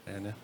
É, né?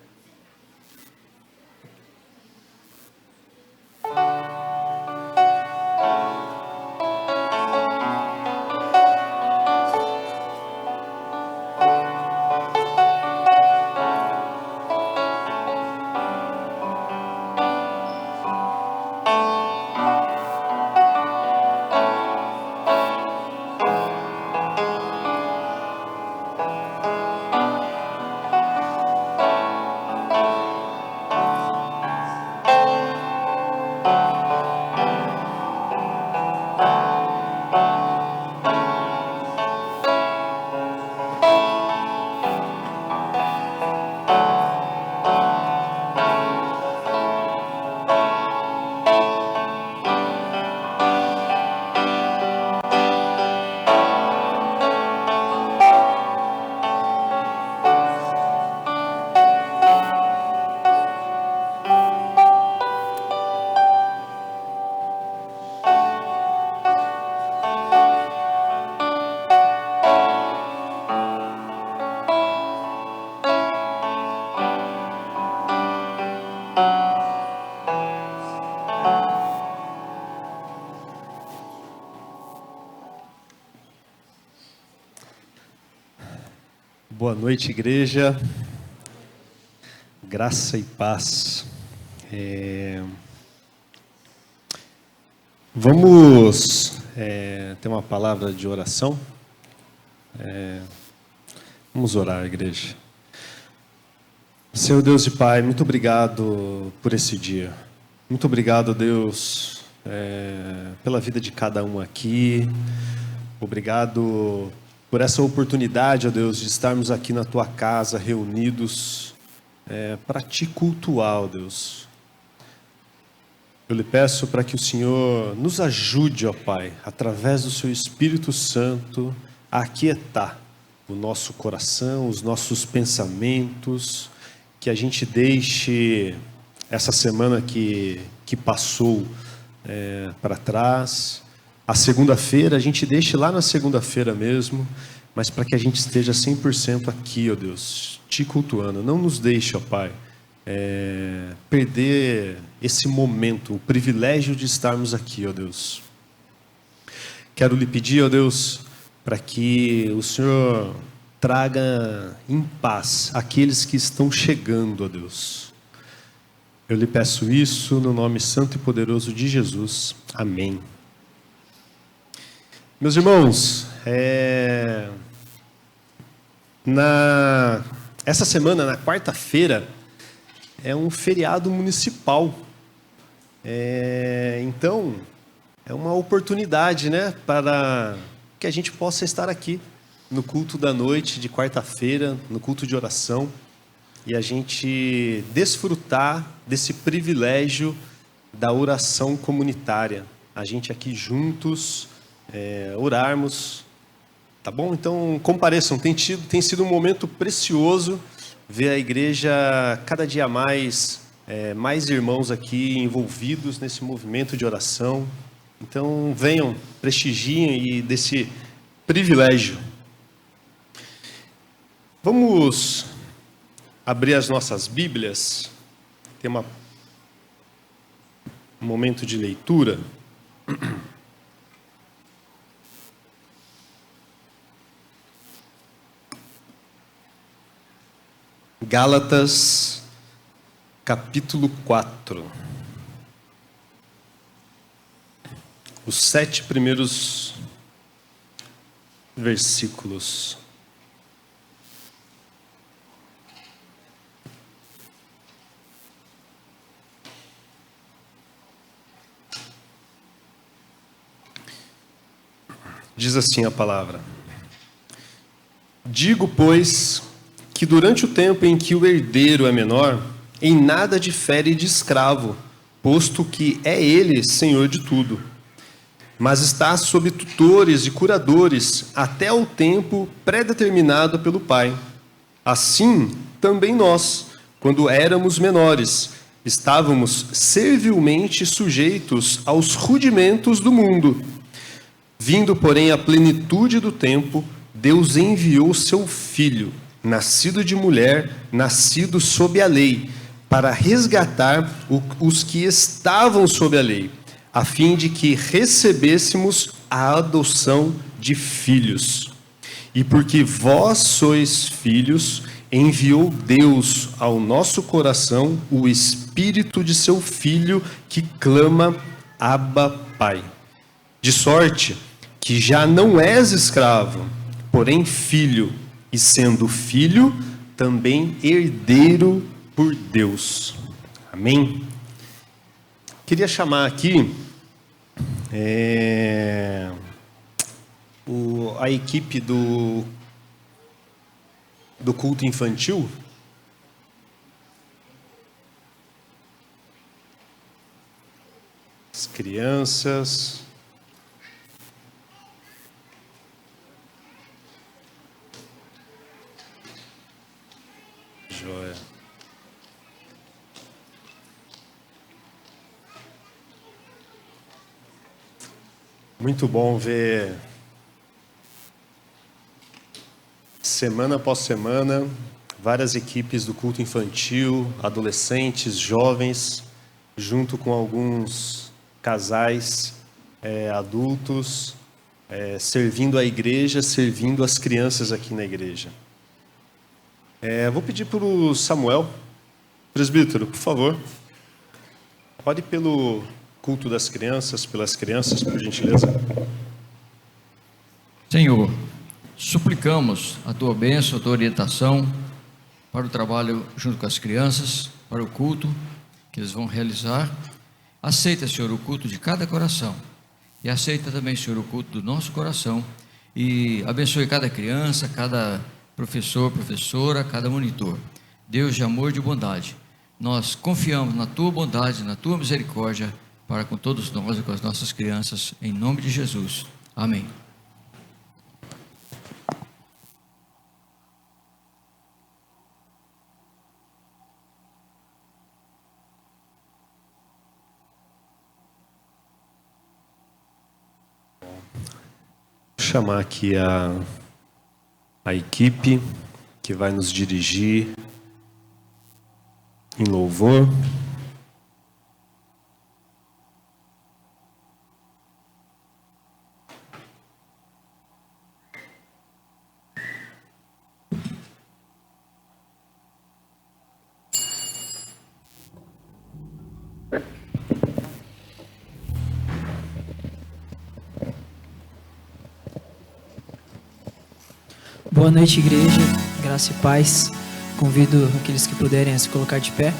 Boa noite, igreja. Graça e paz. Vamos ter uma palavra de oração. Vamos orar, igreja. Senhor Deus e Pai, muito obrigado por esse dia. Muito obrigado, Deus, pela vida de cada um aqui. Obrigado por essa oportunidade, ó Deus, de estarmos aqui na Tua casa, reunidos, para Te cultuar, ó Deus. Eu lhe peço para que o Senhor nos ajude, ó Pai, através do Seu Espírito Santo, a aquietar o nosso coração, os nossos pensamentos, que a gente deixe essa semana que passou para trás. A segunda-feira, a gente deixe lá na segunda-feira mesmo, mas para que a gente esteja 100% aqui, ó Deus, Te cultuando. Não nos deixe, ó Pai, perder esse momento, o privilégio de estarmos aqui, ó Deus. Quero lhe pedir, ó Deus, para que o Senhor traga em paz aqueles que estão chegando, ó Deus. Eu lhe peço isso no nome santo e poderoso de Jesus. Amém. Meus irmãos, essa semana, na quarta-feira, é um feriado municipal. Então, é uma oportunidade, né, para que a gente possa estar aqui no culto da noite de quarta-feira, no culto de oração, e a gente desfrutar desse privilégio da oração comunitária. A gente aqui juntos, orarmos, tá bom? Então compareçam, tem sido um momento precioso ver a igreja cada dia mais irmãos aqui envolvidos nesse movimento de oração. Então venham, prestigiem e desse privilégio. Vamos abrir as nossas Bíblias, tem um momento de leitura. Gálatas, capítulo 4. Os 7 primeiros versículos. Diz assim a palavra: Digo, pois, que durante o tempo em que o herdeiro é menor, em nada difere de escravo, posto que é ele senhor de tudo. Mas está sob tutores e curadores até o tempo pré-determinado pelo Pai. Assim, também nós, quando éramos menores, estávamos servilmente sujeitos aos rudimentos do mundo. Vindo, porém, à plenitude do tempo, Deus enviou seu Filho, nascido de mulher, nascido sob a lei, para resgatar os que estavam sob a lei, a fim de que recebêssemos a adoção de filhos. E porque vós sois filhos, enviou Deus ao nosso coração o Espírito de seu Filho, que clama, Abba, Pai. De sorte que já não és escravo, porém filho, e sendo filho, também herdeiro por Deus. Amém? Queria chamar aqui a equipe do culto infantil. As crianças. Joia. Muito bom ver semana após semana várias equipes do culto infantil, adolescentes, jovens, junto com alguns casais adultos, servindo a igreja, servindo as crianças aqui na igreja. Vou pedir para o Samuel, presbítero, por favor, ore pelo culto das crianças, pelas crianças, por gentileza. Senhor, suplicamos a Tua bênção, a Tua orientação para o trabalho junto com as crianças, para o culto que eles vão realizar. Aceita, Senhor, o culto de cada coração e aceita também, Senhor, o culto do nosso coração e abençoe cada criança, cada professor, professora, cada monitor. Deus de amor e de bondade, nós confiamos na Tua bondade, na Tua misericórdia para com todos nós e com as nossas crianças, em nome de Jesus. Amém. Vou chamar aqui a equipe que vai nos dirigir em louvor. Boa noite, igreja, graça e paz. Convido aqueles que puderem a se colocar de pé.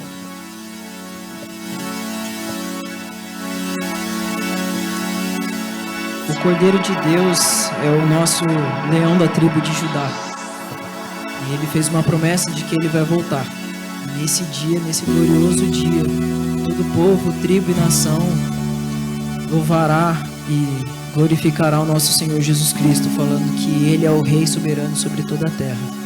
O Cordeiro de Deus é o nosso leão da tribo de Judá. E ele fez uma promessa de que ele vai voltar. E nesse dia, nesse glorioso dia, todo povo, tribo e nação louvará e glorificará o nosso Senhor Jesus Cristo, falando que Ele é o Rei soberano sobre toda a terra.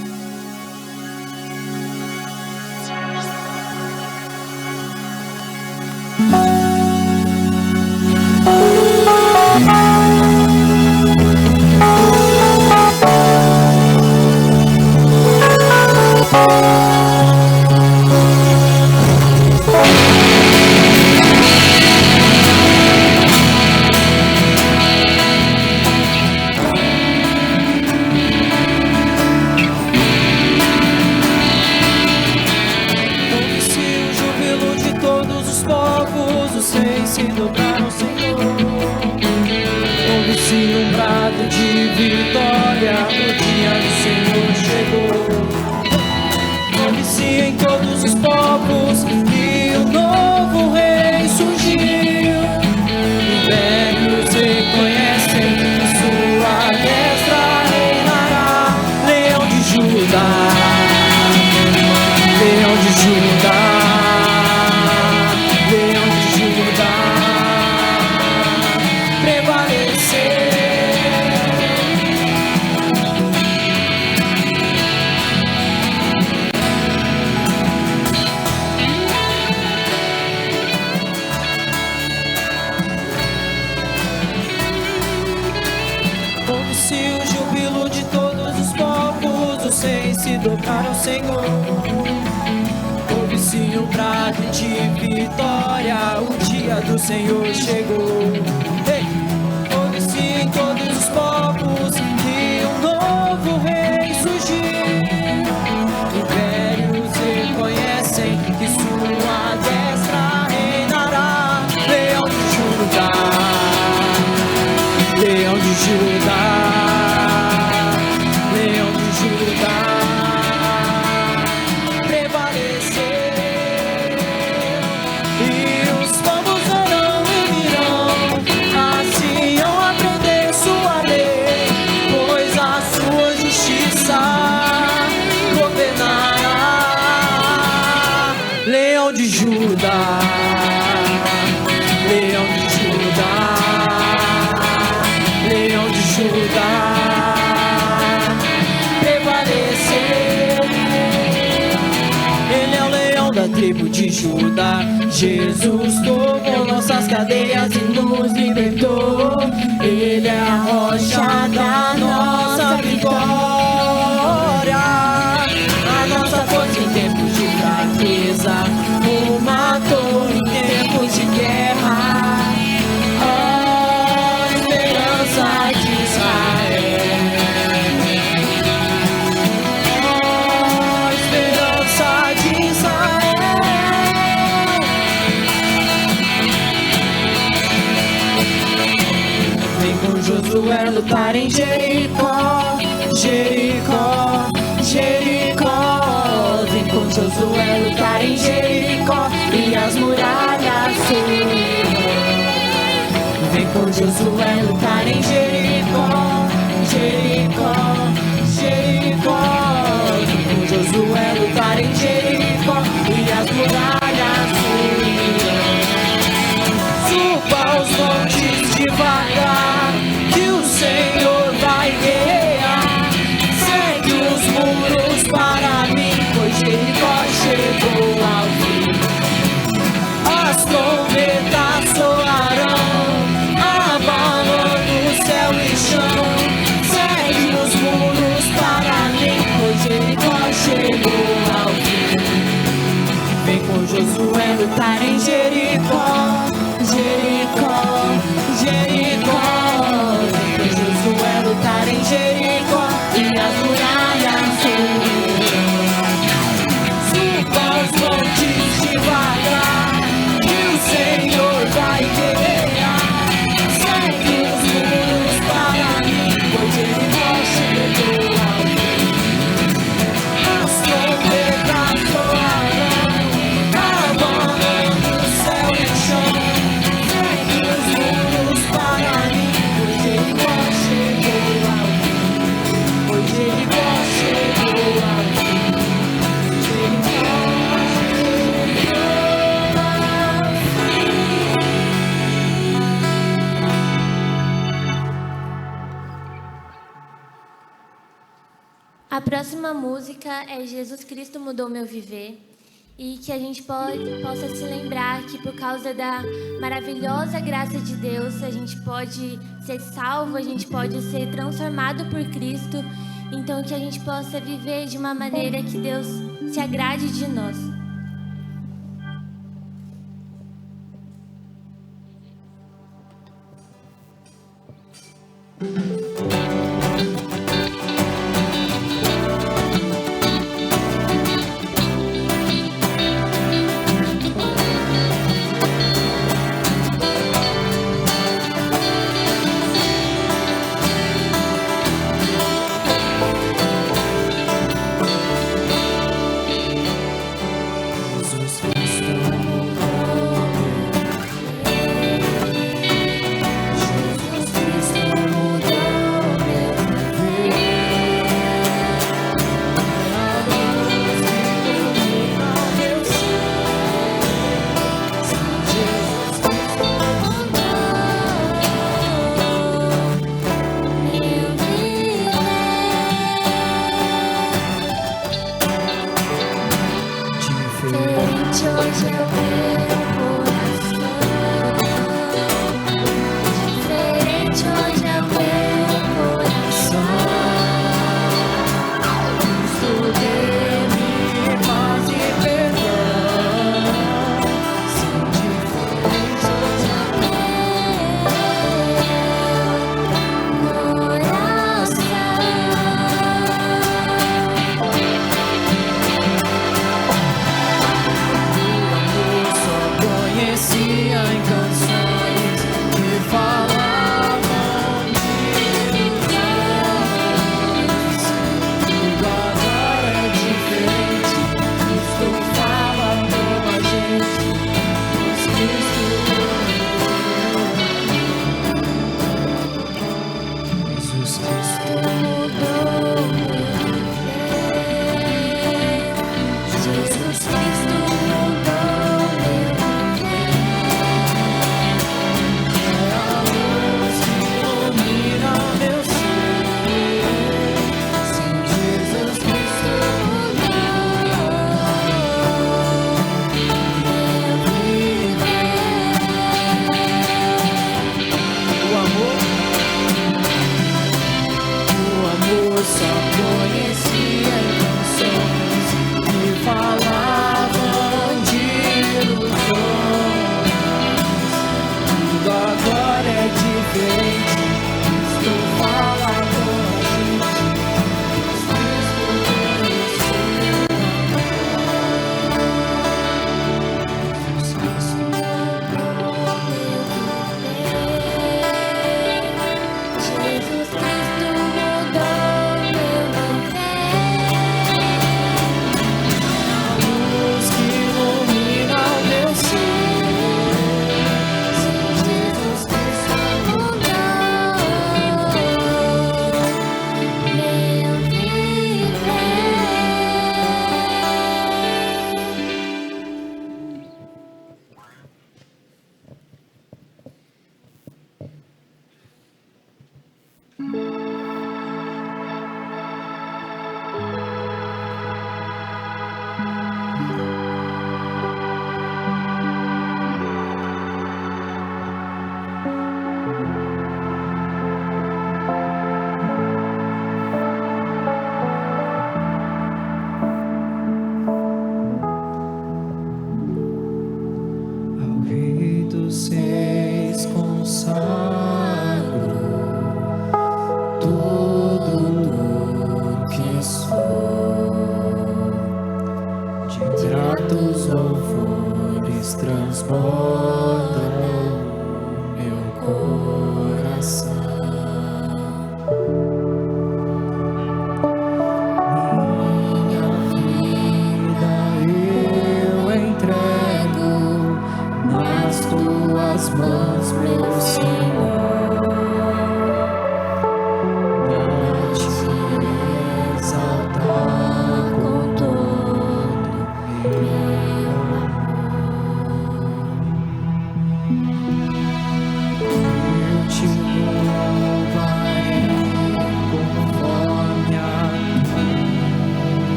adorar ao Senhor. Ouve-se um brado de vitória, o dia do Senhor chegou. Ei! Ouve-se em todos os povos que um novo rei surgiu. Impérios reconhecem que sua destra reinará. Leão de Judá, Leão de Judá, Leão de Judá, prevaleceu. E os povos orão e virão a Sião aprender sua lei, pois a sua justiça governará. Leão de Judá, Leão de Judá, Leão de Judá, prevaleceu. Ele é o leão da tribo de Judá. Jesus tomou nossas cadeias e nos libertou. Ele é a rocha da nossa vitória, a nossa força em tempos de fraqueza, uma torre em tempos de guerra. Oh, esperança de Israel, oh, esperança de Israel. Vem com Josué lutar em Jericó, Jericó, Jericó. Vem com Josué lutar em Jericó e as muralhas subirão. Vem com Josué lutar em Jericó, Jericó, Jericó. Vem com Josué lutar em Jericó e as muralhas subirão. Suba os montes devagar, que o Senhor vai guerrear. Segue os muros para mim, pois Jericó chegou ao fim. As trombetas soarão, abalando o céu e chão. Segue os muros para mim, pois Jericó chegou ao fim. Vem com Josué lutar em Jericó, Jericó, Jericó. Vem com Josué lutar em Jericó e as muralhas subirão. Suba os montes devagar, que o Senhor vai guerrear. Segue os muros para mim, pois Jericó chegou ao fim. As trombetas soarão, abalando o céu e o chão. Segue os muros para mim, pois Jericó chegou ao fim. Pois Jericó chegou ao fim. Jericó chegou ao fim. A próxima música é Jesus Cristo Mudou Meu Viver, e que a gente possa se lembrar que por causa da maravilhosa graça de Deus a gente pode ser salvo, a gente pode ser transformado por Cristo. Então que a gente possa viver de uma maneira que Deus se agrade de nós. Today de gratos louvores transbordam meu coração. Minha vida eu entrego nas tuas mãos, meu Senhor.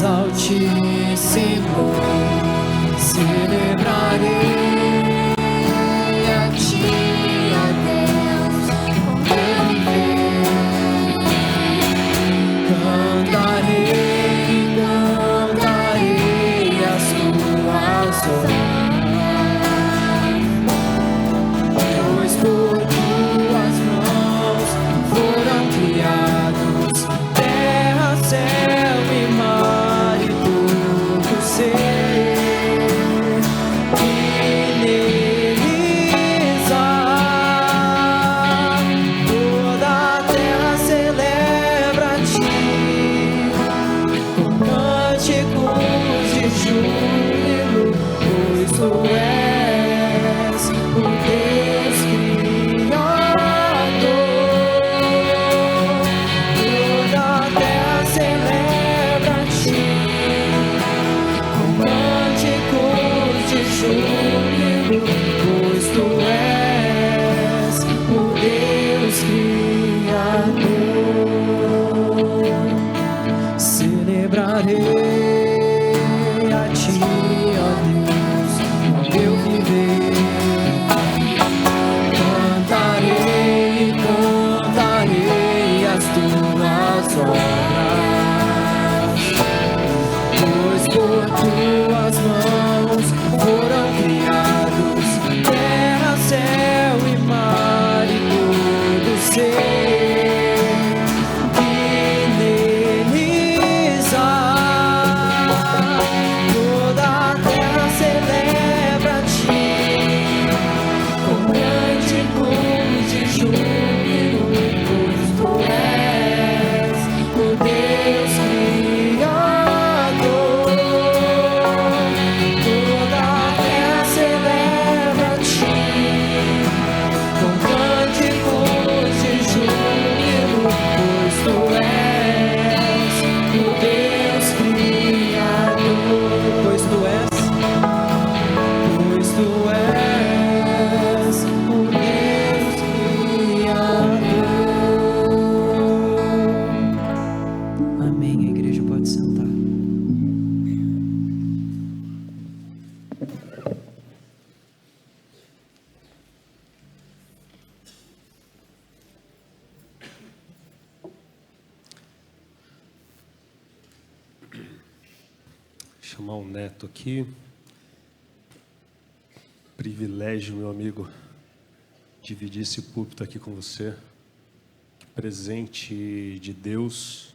Altíssimo, celebrarei a Ti, ó Deus, com viver. Cantarei as Tuas obras, pois por Tuas mãos foram criados terra, céu e mar. Chamar o Neto aqui. Privilégio, meu amigo, dividir esse púlpito aqui com você. Que presente de Deus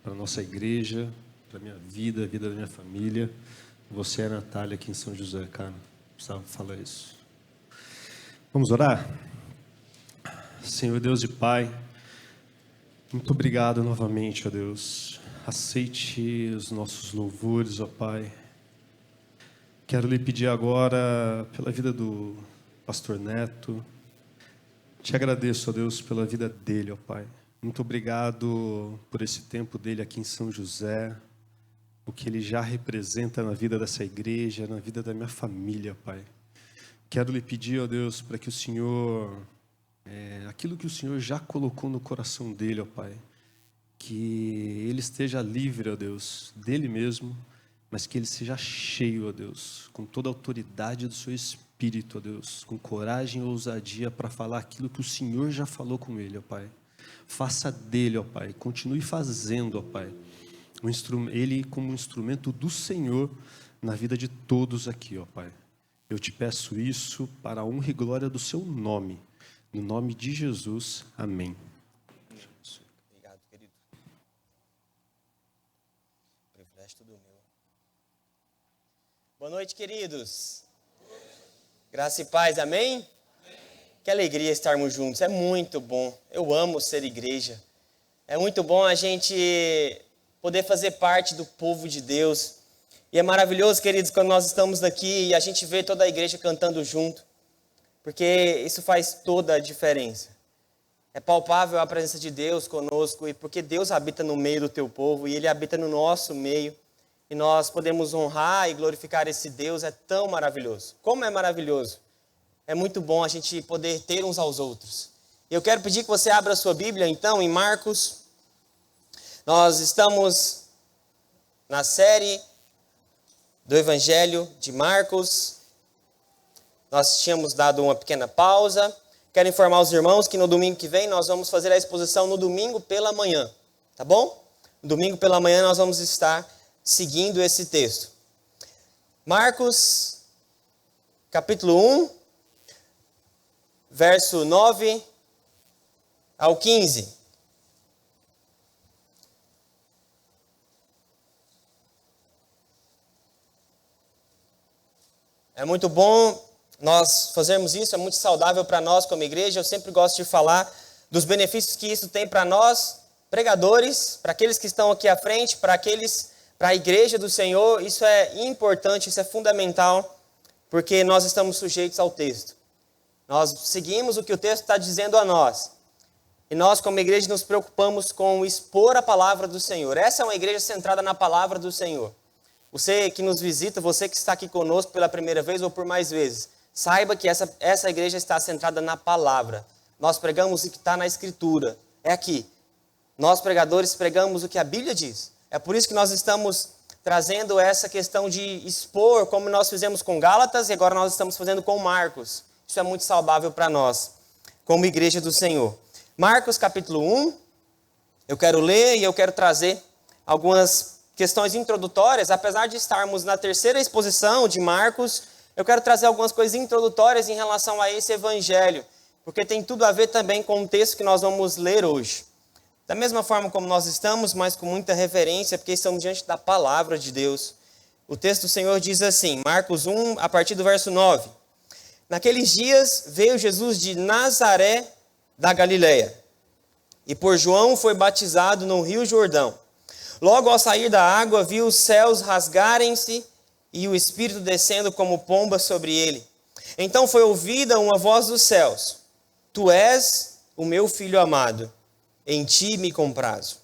para a nossa igreja, para a minha vida, a vida da minha família. Você é a Natália aqui em São José, cara. Precisava falar isso. Vamos orar? Senhor Deus e Pai, muito obrigado novamente, ó Deus. Aceite os nossos louvores, ó Pai. Quero lhe pedir agora pela vida do pastor Neto. Te agradeço, ó Deus, pela vida dele, ó Pai. Muito obrigado por esse tempo dele aqui em São José, o que ele já representa na vida dessa igreja, na vida da minha família, Pai. Quero lhe pedir, ó Deus, para que o Senhor, aquilo que o Senhor já colocou no coração dele, ó Pai, que ele esteja livre, ó Deus, dele mesmo, mas que ele seja cheio, ó Deus, com toda a autoridade do seu Espírito, ó Deus, com coragem e ousadia para falar aquilo que o Senhor já falou com ele, ó Pai. Faça dele, ó Pai, continue fazendo, ó Pai, ele como um instrumento do Senhor na vida de todos aqui, ó Pai. Eu te peço isso para a honra e glória do seu nome. No nome de Jesus, amém. Obrigado, querido. O privilégio é todo meu. Boa noite, queridos. Graça e paz, amém? Que alegria estarmos juntos, é muito bom. Eu amo ser igreja. É muito bom a gente poder fazer parte do povo de Deus. E é maravilhoso, queridos, quando nós estamos aqui e a gente vê toda a igreja cantando junto. Porque isso faz toda a diferença. É palpável a presença de Deus conosco, e porque Deus habita no meio do teu povo, e Ele habita no nosso meio, e nós podemos honrar e glorificar esse Deus, é tão maravilhoso. Como é maravilhoso! É muito bom a gente poder ter uns aos outros. E eu quero pedir que você abra a sua Bíblia, então, em Marcos. Nós estamos na série do Evangelho de Marcos. Nós tínhamos dado uma pequena pausa. Quero informar os irmãos que no domingo que vem nós vamos fazer a exposição no domingo pela manhã. Tá bom? No domingo pela manhã nós vamos estar seguindo esse texto. Marcos, capítulo 1, verso 9 ao 15. É muito bom nós fazermos isso, é muito saudável para nós como igreja. Eu sempre gosto de falar dos benefícios que isso tem para nós, pregadores, para aqueles que estão aqui à frente, para a igreja do Senhor. Isso é importante, isso é fundamental, porque nós estamos sujeitos ao texto. Nós seguimos o que o texto está dizendo a nós. E nós, como igreja, nos preocupamos com expor a palavra do Senhor. Essa é uma igreja centrada na palavra do Senhor. Você que nos visita, você que está aqui conosco pela primeira vez ou por mais vezes, saiba que essa igreja está centrada na palavra. Nós pregamos o que está na Escritura. É aqui. Nós, pregadores, pregamos o que a Bíblia diz. É por isso que nós estamos trazendo essa questão de expor, como nós fizemos com Gálatas e agora nós estamos fazendo com Marcos. Isso é muito saudável para nós, como igreja do Senhor. Marcos, capítulo 1. Eu quero ler e eu quero trazer algumas questões introdutórias. Apesar de estarmos na terceira exposição de Marcos, eu quero trazer algumas coisas introdutórias em relação a esse evangelho, porque tem tudo a ver também com o texto que nós vamos ler hoje. Da mesma forma como nós estamos, mas com muita reverência, porque estamos diante da palavra de Deus. O texto do Senhor diz assim, Marcos 1, a partir do verso 9. Naqueles dias veio Jesus de Nazaré da Galileia, e por João foi batizado no rio Jordão. Logo ao sair da água, viu os céus rasgarem-se e o Espírito descendo como pomba sobre ele. Então foi ouvida uma voz dos céus: Tu és o meu Filho amado, em ti me comprazo.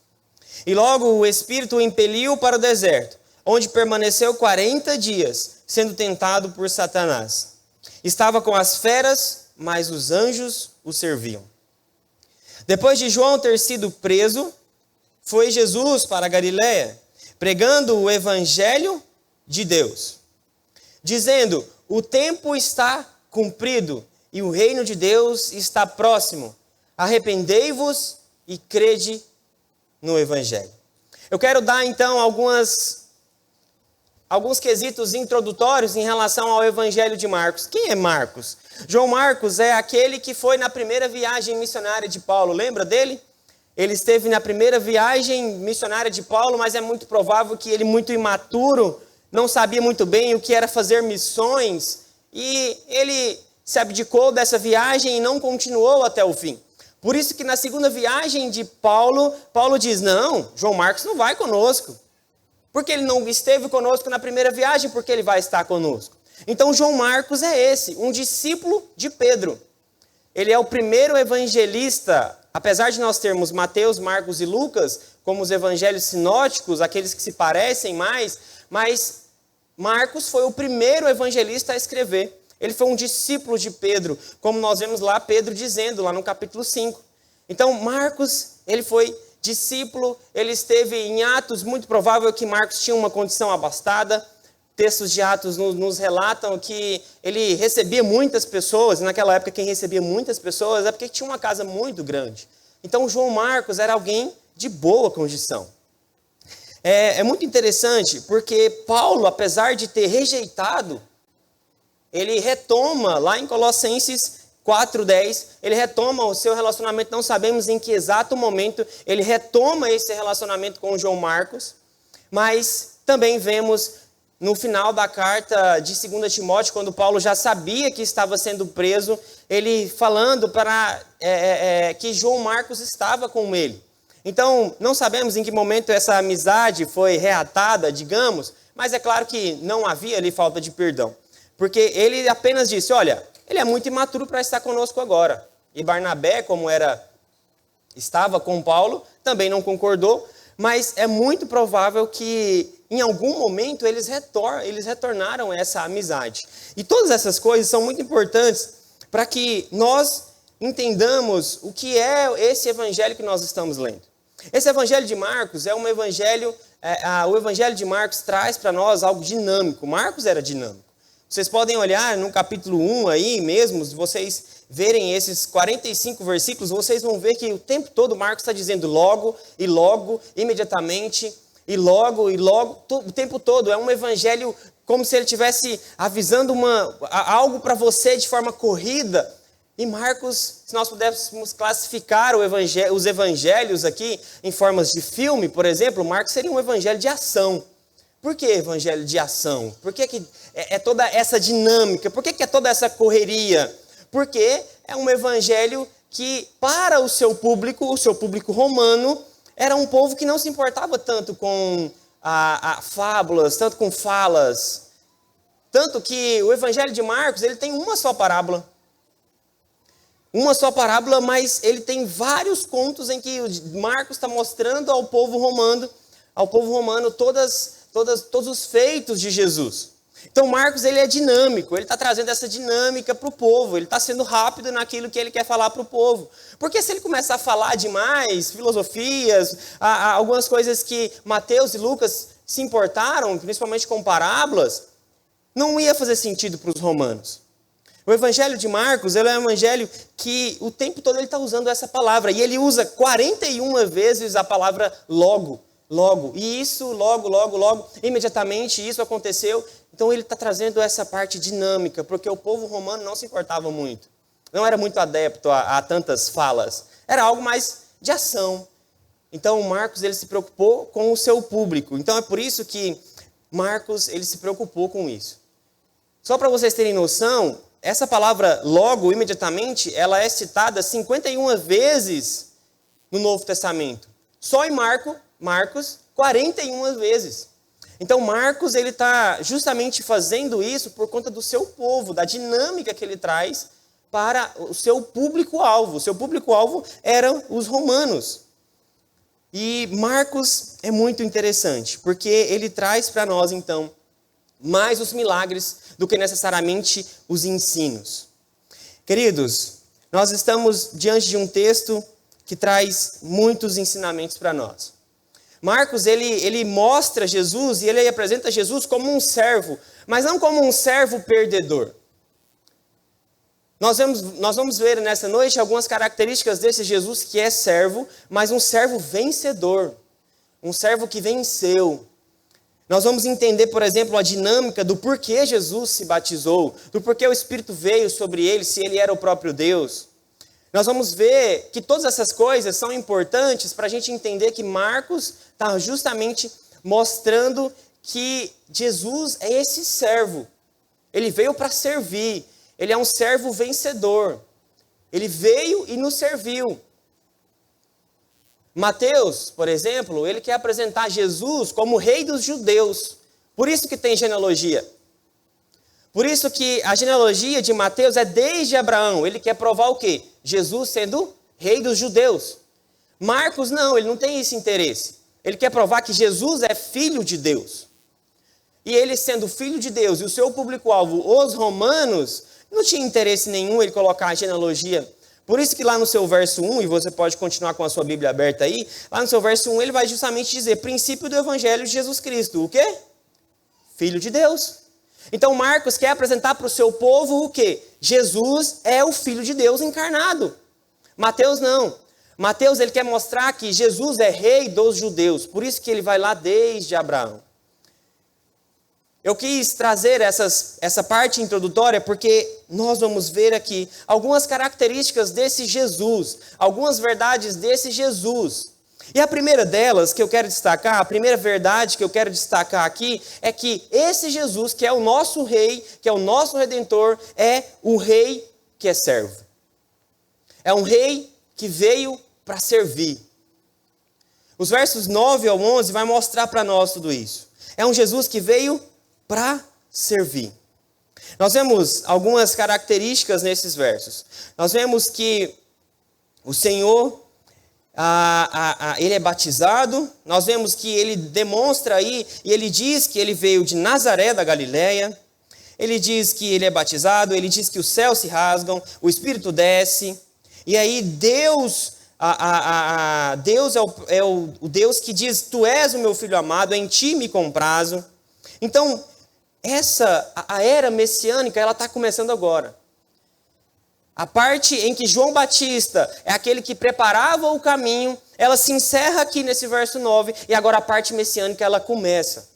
E logo o Espírito o impeliu para o deserto, onde permaneceu 40 dias, sendo tentado por Satanás. Estava com as feras, mas os anjos o serviam. Depois de João ter sido preso, foi Jesus para a Galileia, pregando o evangelho de Deus, dizendo: o tempo está cumprido e o reino de Deus está próximo. Arrependei-vos e crede no evangelho. Eu quero dar então alguns quesitos introdutórios em relação ao evangelho de Marcos. Quem é Marcos? João Marcos é aquele que foi na primeira viagem missionária de Paulo. Lembra dele? Ele esteve na primeira viagem missionária de Paulo, mas é muito provável que ele, muito imaturo, não sabia muito bem o que era fazer missões, e ele se abdicou dessa viagem e não continuou até o fim. Por isso que na segunda viagem de Paulo diz: não, João Marcos não vai conosco. Porque ele não esteve conosco na primeira viagem, porque ele vai estar conosco. Então João Marcos é esse, um discípulo de Pedro. Ele é o primeiro evangelista. Apesar de nós termos Mateus, Marcos e Lucas como os evangelhos sinóticos, aqueles que se parecem mais, mas Marcos foi o primeiro evangelista a escrever. Ele foi um discípulo de Pedro, como nós vemos lá Pedro dizendo, lá no capítulo 5. Então Marcos, ele foi discípulo, ele esteve em Atos, muito provável que Marcos tinha uma condição abastada. Textos de Atos nos relatam que ele recebia muitas pessoas, e naquela época quem recebia muitas pessoas é porque tinha uma casa muito grande. Então João Marcos era alguém de boa condição. É muito interessante porque Paulo, apesar de ter rejeitado ele retoma, lá em Colossenses 4:10, ele retoma o seu relacionamento, não sabemos em que exato momento ele retoma esse relacionamento com João Marcos, mas também vemos no final da carta de 2 Timóteo, quando Paulo já sabia que estava sendo preso, ele falando para que João Marcos estava com ele. Então, não sabemos em que momento essa amizade foi reatada, digamos, mas é claro que não havia ali falta de perdão. Porque ele apenas disse, olha, ele é muito imaturo para estar conosco agora. E Barnabé, como estava com Paulo, também não concordou, mas é muito provável que em algum momento eles retornaram essa amizade. E todas essas coisas são muito importantes para que nós entendamos o que é esse evangelho que nós estamos lendo. Esse evangelho de Marcos é um evangelho, o evangelho de Marcos traz para nós algo dinâmico. Marcos era dinâmico. Vocês podem olhar no capítulo 1 aí mesmo, se vocês verem esses 45 versículos, vocês vão ver que o tempo todo Marcos está dizendo logo, imediatamente, e logo, o tempo todo. É um evangelho como se ele estivesse avisando algo para você de forma corrida. E Marcos, se nós pudéssemos classificar os evangelhos aqui em formas de filme, por exemplo, Marcos seria um evangelho de ação. Por que evangelho de ação? Por que é toda essa dinâmica? Por que é toda essa correria? Porque é um evangelho que, para o seu público romano, era um povo que não se importava tanto com fábulas, tanto com falas. Tanto que o evangelho de Marcos, ele tem uma só parábola. Uma só parábola, mas ele tem vários contos em que Marcos está mostrando ao povo romano todos os feitos de Jesus. Então Marcos, ele é dinâmico, ele está trazendo essa dinâmica para o povo, ele está sendo rápido naquilo que ele quer falar para o povo. Porque se ele começar a falar demais, filosofias, algumas coisas que Mateus e Lucas se importaram, principalmente com parábolas, não ia fazer sentido para os romanos. O evangelho de Marcos, ele é um evangelho que o tempo todo ele está usando essa palavra, e ele usa 41 vezes a palavra logo. E isso, logo, imediatamente isso aconteceu. Então ele está trazendo essa parte dinâmica, porque o povo romano não se importava muito. Não era muito adepto a tantas falas. Era algo mais de ação. Então Marcos, ele se preocupou com o seu público. Então é por isso que Marcos, ele se preocupou com isso. Só para vocês terem noção, essa palavra logo, imediatamente, ela é citada 51 vezes no Novo Testamento. Só em Marcos, 41 vezes. Então Marcos, ele está justamente fazendo isso por conta do seu povo, da dinâmica que ele traz para o seu público-alvo. O seu público-alvo eram os romanos. E Marcos é muito interessante, porque ele traz para nós, então, mais os milagres do que necessariamente os ensinos. Queridos, nós estamos diante de um texto que traz muitos ensinamentos para nós. Marcos, ele mostra Jesus e ele apresenta Jesus como um servo, mas não como um servo perdedor. Nós vamos ver nessa noite algumas características desse Jesus que é servo, mas um servo vencedor, um servo que venceu. Nós vamos entender, por exemplo, a dinâmica do porquê Jesus se batizou, do porquê o Espírito veio sobre ele, se ele era o próprio Deus. Nós vamos ver que todas essas coisas são importantes para a gente entender que Marcos está justamente mostrando que Jesus é esse servo. Ele veio para servir. Ele é um servo vencedor. Ele veio e nos serviu. Mateus, por exemplo, ele quer apresentar Jesus como rei dos judeus. Por isso que tem genealogia. Por isso que a genealogia de Mateus é desde Abraão. Ele quer provar o quê? Jesus sendo rei dos judeus. Marcos não, ele não tem esse interesse. Ele quer provar que Jesus é filho de Deus. E ele sendo filho de Deus e o seu público-alvo, os romanos, não tinha interesse nenhum ele colocar a genealogia. Por isso que lá no seu verso 1, e você pode continuar com a sua Bíblia aberta aí, lá no seu verso 1 ele vai justamente dizer, princípio do Evangelho de Jesus Cristo. O quê? Filho de Deus. Então Marcos quer apresentar para o seu povo o quê? Jesus é o Filho de Deus encarnado. Mateus não. Mateus ele quer mostrar que Jesus é rei dos judeus. Por isso que ele vai lá desde Abraão. Eu quis trazer essa parte introdutória porque nós vamos ver aqui algumas características desse Jesus, algumas verdades desse Jesus. E a primeira delas que eu quero destacar, a primeira verdade que eu quero destacar aqui é que esse Jesus, que é o nosso rei, que é o nosso redentor, é o rei que é servo. É um rei que veio para servir. Os versos 9 ao 11 vai mostrar para nós tudo isso. É um Jesus que veio para servir. Nós vemos algumas características nesses versos. Nós vemos que o Senhor, ele é batizado. Nós vemos que ele demonstra aí, e ele diz que ele veio de Nazaré da Galileia. Ele diz que ele é batizado, ele diz que os céus se rasgam, o Espírito desce. E aí Deus é o Deus que diz, tu és o meu filho amado, em ti me comprazo. Então, a era messiânica, ela está começando agora. A parte em que João Batista é aquele que preparava o caminho, ela se encerra aqui nesse verso 9, e agora a parte messiânica, ela começa.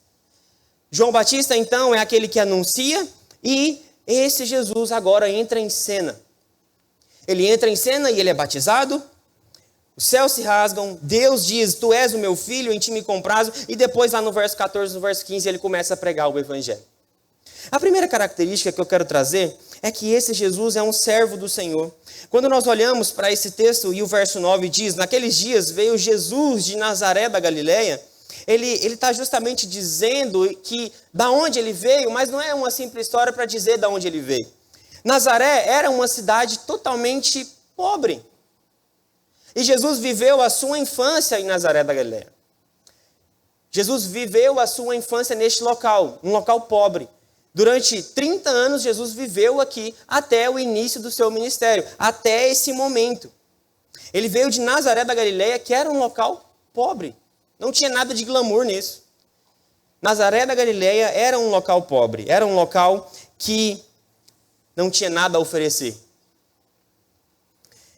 João Batista, então, é aquele que anuncia, e esse Jesus agora entra em cena. Ele entra em cena e ele é batizado, os céus se rasgam, Deus diz, tu és o meu filho, em ti me comprazo, e depois lá no verso 14, no verso 15, ele começa a pregar o evangelho. A primeira característica que eu quero trazer é que esse Jesus é um servo do Senhor. Quando nós olhamos para esse texto e o verso 9 diz, naqueles dias veio Jesus de Nazaré da Galileia, ele está justamente dizendo que da onde ele veio, mas não é uma simples história para dizer da onde ele veio. Nazaré era uma cidade totalmente pobre. E Jesus viveu a sua infância em Nazaré da Galileia. Jesus viveu a sua infância neste local, um local pobre. Durante 30 anos, Jesus viveu aqui até o início do seu ministério, até esse momento. Ele veio de Nazaré da Galileia, que era um local pobre. Não tinha nada de glamour nisso. Nazaré da Galileia era um local pobre, era um local que não tinha nada a oferecer.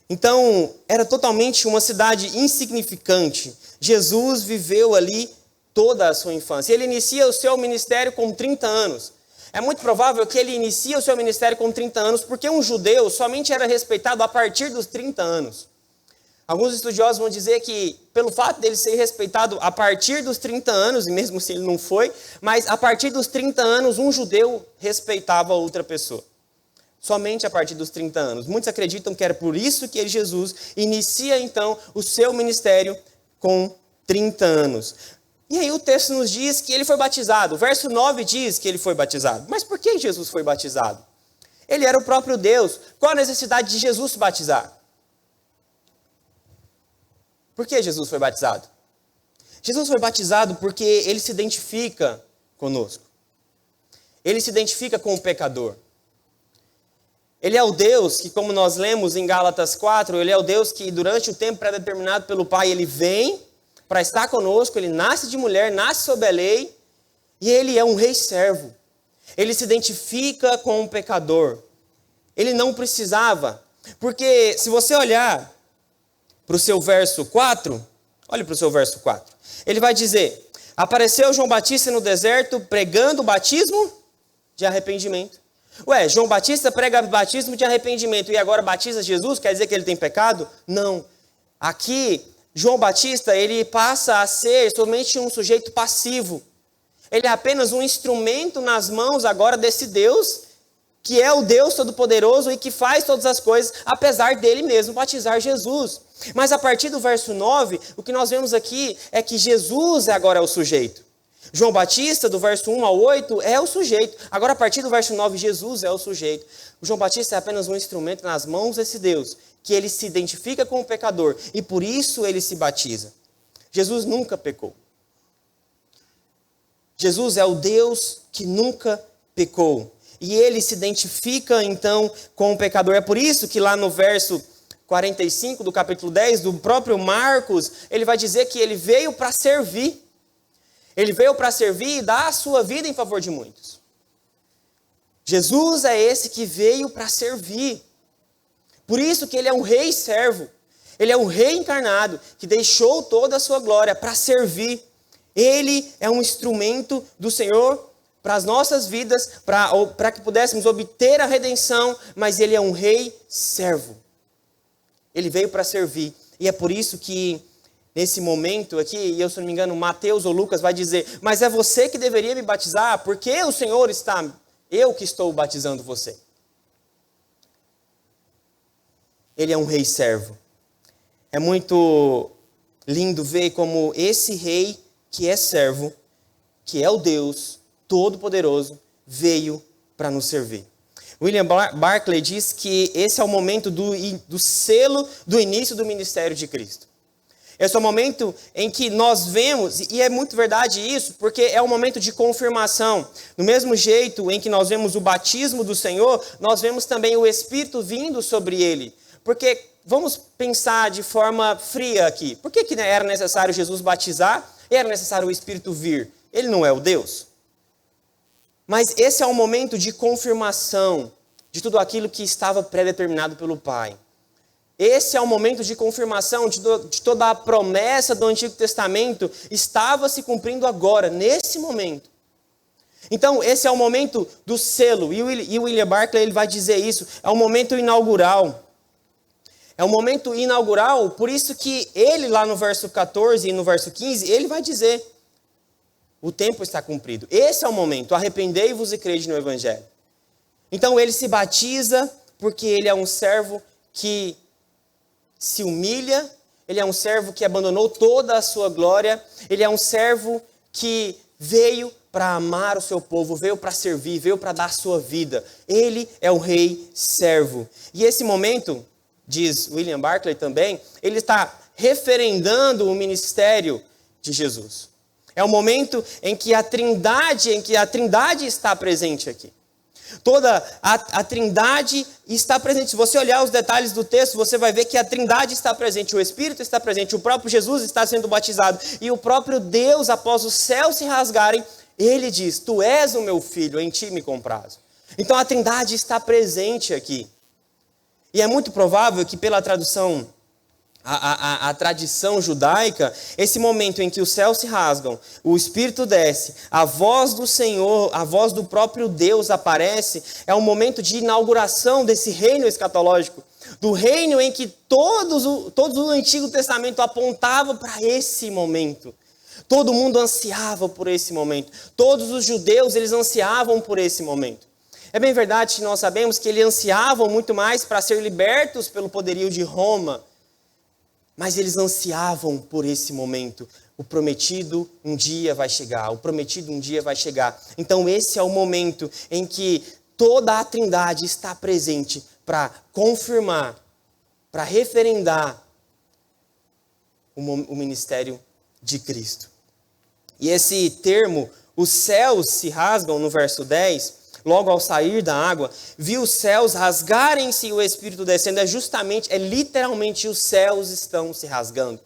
Então, era totalmente uma cidade insignificante. Jesus viveu ali toda a sua infância. Ele inicia o seu ministério com 30 anos. É muito provável que ele inicie o seu ministério com 30 anos, porque um judeu somente era respeitado a partir dos 30 anos. Alguns estudiosos vão dizer que, pelo fato dele ser respeitado a partir dos 30 anos, e mesmo se ele não foi, mas a partir dos 30 anos, um judeu respeitava outra pessoa. Somente a partir dos 30 anos. Muitos acreditam que era por isso que Jesus inicia, então, o seu ministério com 30 anos. E aí o texto nos diz que ele foi batizado. O verso 9 diz que ele foi batizado. Mas por que Jesus foi batizado? Ele era o próprio Deus. Qual a necessidade de Jesus se batizar? Por que Jesus foi batizado? Jesus foi batizado porque ele se identifica conosco. Ele se identifica com o pecador. Ele é o Deus que, como nós lemos em Gálatas 4, ele é o Deus que durante o tempo pré-determinado pelo Pai, ele vem para estar conosco, ele nasce de mulher, nasce sob a lei, e ele é um rei servo. Ele se identifica com o pecador. Ele não precisava, porque se você olhar para o seu verso 4, olhe para o seu verso 4, ele vai dizer, apareceu João Batista no deserto pregando o batismo de arrependimento. Ué, João Batista prega batismo de arrependimento e agora batiza Jesus, quer dizer que ele tem pecado? Não. Aqui, João Batista, ele passa a ser somente um sujeito passivo. Ele é apenas um instrumento nas mãos agora desse Deus, que é o Deus Todo-Poderoso e que faz todas as coisas, apesar dele mesmo batizar Jesus. Mas a partir do verso 9, o que nós vemos aqui é que Jesus agora é o sujeito. João Batista, do verso 1 ao 8, é o sujeito. Agora, a partir do verso 9, Jesus é o sujeito. O João Batista é apenas um instrumento nas mãos desse Deus, que ele se identifica com o pecador, e por isso ele se batiza. Jesus nunca pecou. Jesus é o Deus que nunca pecou. E ele se identifica, então, com o pecador. É por isso que lá no verso 45 do capítulo 10, do próprio Marcos, ele vai dizer que ele veio para servir. Ele veio para servir e dar a sua vida em favor de muitos. Jesus é esse que veio para servir. Por isso que ele é um rei servo. Ele é um rei encarnado que deixou toda a sua glória para servir. Ele é um instrumento do Senhor para as nossas vidas, para que pudéssemos obter a redenção, mas ele é um rei servo. Ele veio para servir. E é por isso que, nesse momento aqui, e eu, se não me engano, Mateus ou Lucas vai dizer, mas é você que deveria me batizar, porque o Senhor está, eu que estou batizando você. Ele é um rei servo. É muito lindo ver como esse rei que é servo, que é o Deus Todo-Poderoso, veio para nos servir. William Barclay diz que esse é o momento do selo do início do ministério de Cristo. Esse é o momento em que nós vemos, e é muito verdade isso, porque é um momento de confirmação. Do mesmo jeito em que nós vemos o batismo do Senhor, nós vemos também o Espírito vindo sobre ele. Porque, vamos pensar de forma fria aqui, por que era necessário Jesus batizar e era necessário o Espírito vir? Ele não é o Deus? Mas esse é um momento de confirmação de tudo aquilo que estava pré-determinado pelo Pai. Esse é um momento de confirmação de toda a promessa do Antigo Testamento estava se cumprindo agora, nesse momento. Então, esse é o momento do selo. E o William Barclay ele vai dizer isso. É um momento inaugural. É um momento inaugural, por isso que ele lá no verso 14 e no verso 15, ele vai dizer... O tempo está cumprido. Esse é o momento. Arrependei-vos e crede no Evangelho. Então ele se batiza porque ele é um servo que se humilha. Ele é um servo que abandonou toda a sua glória. Ele é um servo que veio para amar o seu povo, veio para servir, veio para dar a sua vida. Ele é o rei servo. E esse momento, diz William Barclay também, ele está referendando o ministério de Jesus. É o momento em que a Trindade está presente aqui. Toda a Trindade está presente. Se você olhar os detalhes do texto, você vai ver que a Trindade está presente, o Espírito está presente, o próprio Jesus está sendo batizado. E o próprio Deus, após os céus se rasgarem, ele diz, tu és o meu filho, em ti me comprazo. Então a Trindade está presente aqui. E é muito provável que pela tradução... A tradição judaica, esse momento em que os céus se rasgam, o Espírito desce, a voz do Senhor, a voz do próprio Deus aparece, é um momento de inauguração desse reino escatológico, do reino em que todos o Antigo Testamento apontavam para esse momento. Todo mundo ansiava por esse momento. Todos os judeus, eles ansiavam por esse momento. É bem verdade que nós sabemos que eles ansiavam muito mais para ser libertos pelo poderio de Roma. Mas eles ansiavam por esse momento. O prometido um dia vai chegar. O prometido um dia vai chegar. Então esse é o momento em que toda a Trindade está presente para confirmar, para referendar o ministério de Cristo. E esse termo, os céus se rasgam, no verso 10... Logo ao sair da água, viu os céus rasgarem-se e o Espírito descendo. É literalmente os céus estão se rasgando.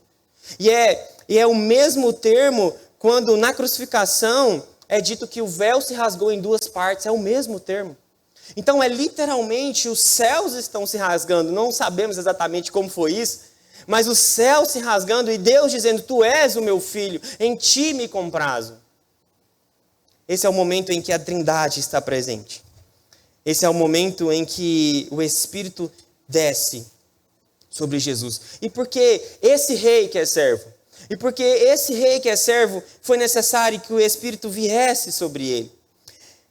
E é o mesmo termo quando na crucificação é dito que o véu se rasgou em duas partes. É o mesmo termo. Então é literalmente os céus estão se rasgando. Não sabemos exatamente como foi isso, mas os céus se rasgando e Deus dizendo, tu és o meu filho, em ti me comprazo. Esse é o momento em que a Trindade está presente. Esse é o momento em que o Espírito desce sobre Jesus. E porque esse rei que é servo, e porque esse rei que é servo, foi necessário que o Espírito viesse sobre ele.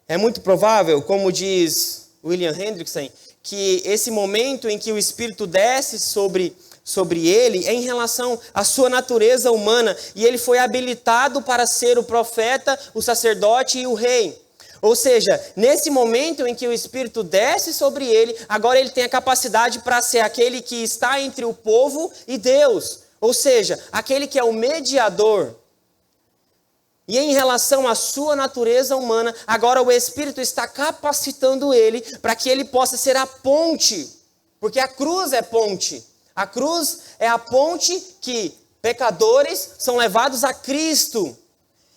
É muito provável, como diz William Hendrickson, que esse momento em que o Espírito desce sobre ele é em relação à sua natureza humana, e ele foi habilitado para ser o profeta, o sacerdote e o rei. Ou seja, nesse momento em que o Espírito desce sobre ele, agora ele tem a capacidade para ser aquele que está entre o povo e Deus. Ou seja, aquele que é o mediador. E em relação à sua natureza humana, agora o Espírito está capacitando ele para que ele possa ser a ponte, porque a cruz é ponte. A cruz é a ponte que pecadores são levados a Cristo.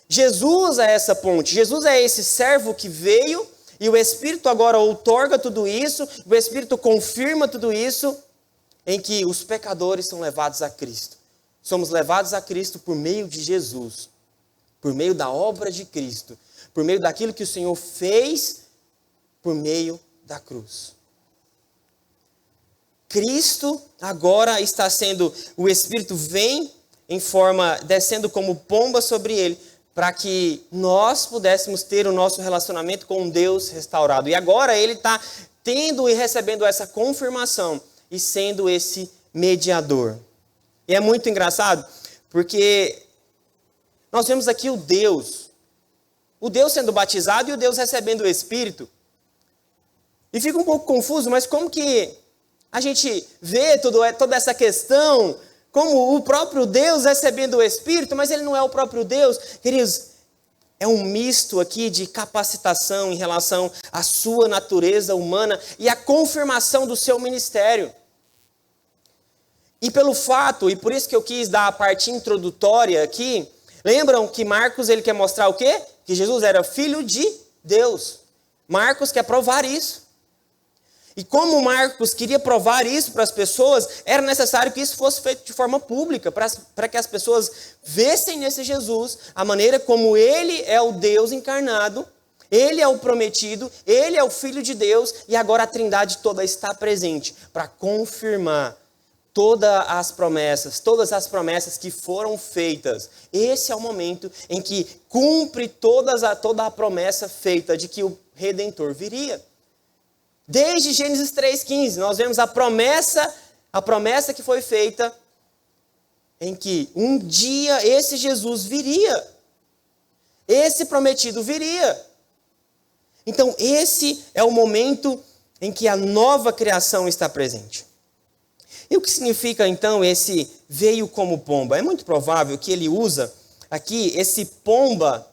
Jesus é essa ponte. Jesus é esse servo que veio e o Espírito agora outorga tudo isso, o Espírito confirma tudo isso, em que os pecadores são levados a Cristo. Somos levados a Cristo por meio de Jesus, por meio da obra de Cristo, por meio daquilo que o Senhor fez por meio da cruz. Cristo agora está sendo, o Espírito vem em forma, descendo como pomba sobre ele, para que nós pudéssemos ter o nosso relacionamento com Deus restaurado. E agora ele está tendo e recebendo essa confirmação e sendo esse mediador. E é muito engraçado, porque nós vemos aqui o Deus sendo batizado e o Deus recebendo o Espírito. E fica um pouco confuso, mas como que a gente vê toda essa questão, como o próprio Deus recebendo o Espírito, mas ele não é o próprio Deus? Queridos, é um misto aqui de capacitação em relação à sua natureza humana e a confirmação do seu ministério. E pelo fato, e por isso que eu quis dar a parte introdutória aqui, lembram que Marcos ele quer mostrar o quê? Que Jesus era filho de Deus. Marcos quer provar isso. E como Marcos queria provar isso para as pessoas, era necessário que isso fosse feito de forma pública, para que as pessoas vissem nesse Jesus a maneira como ele é o Deus encarnado, ele é o prometido, ele é o Filho de Deus, e agora a Trindade toda está presente para confirmar todas as promessas que foram feitas. Esse é o momento em que cumpre toda a promessa feita de que o Redentor viria. Desde Gênesis 3,15, nós vemos a promessa que foi feita em que um dia esse Jesus viria. Esse prometido viria. Então esse é o momento em que a nova criação está presente. E o que significa então esse veio como pomba? É muito provável que ele usa aqui esse pomba,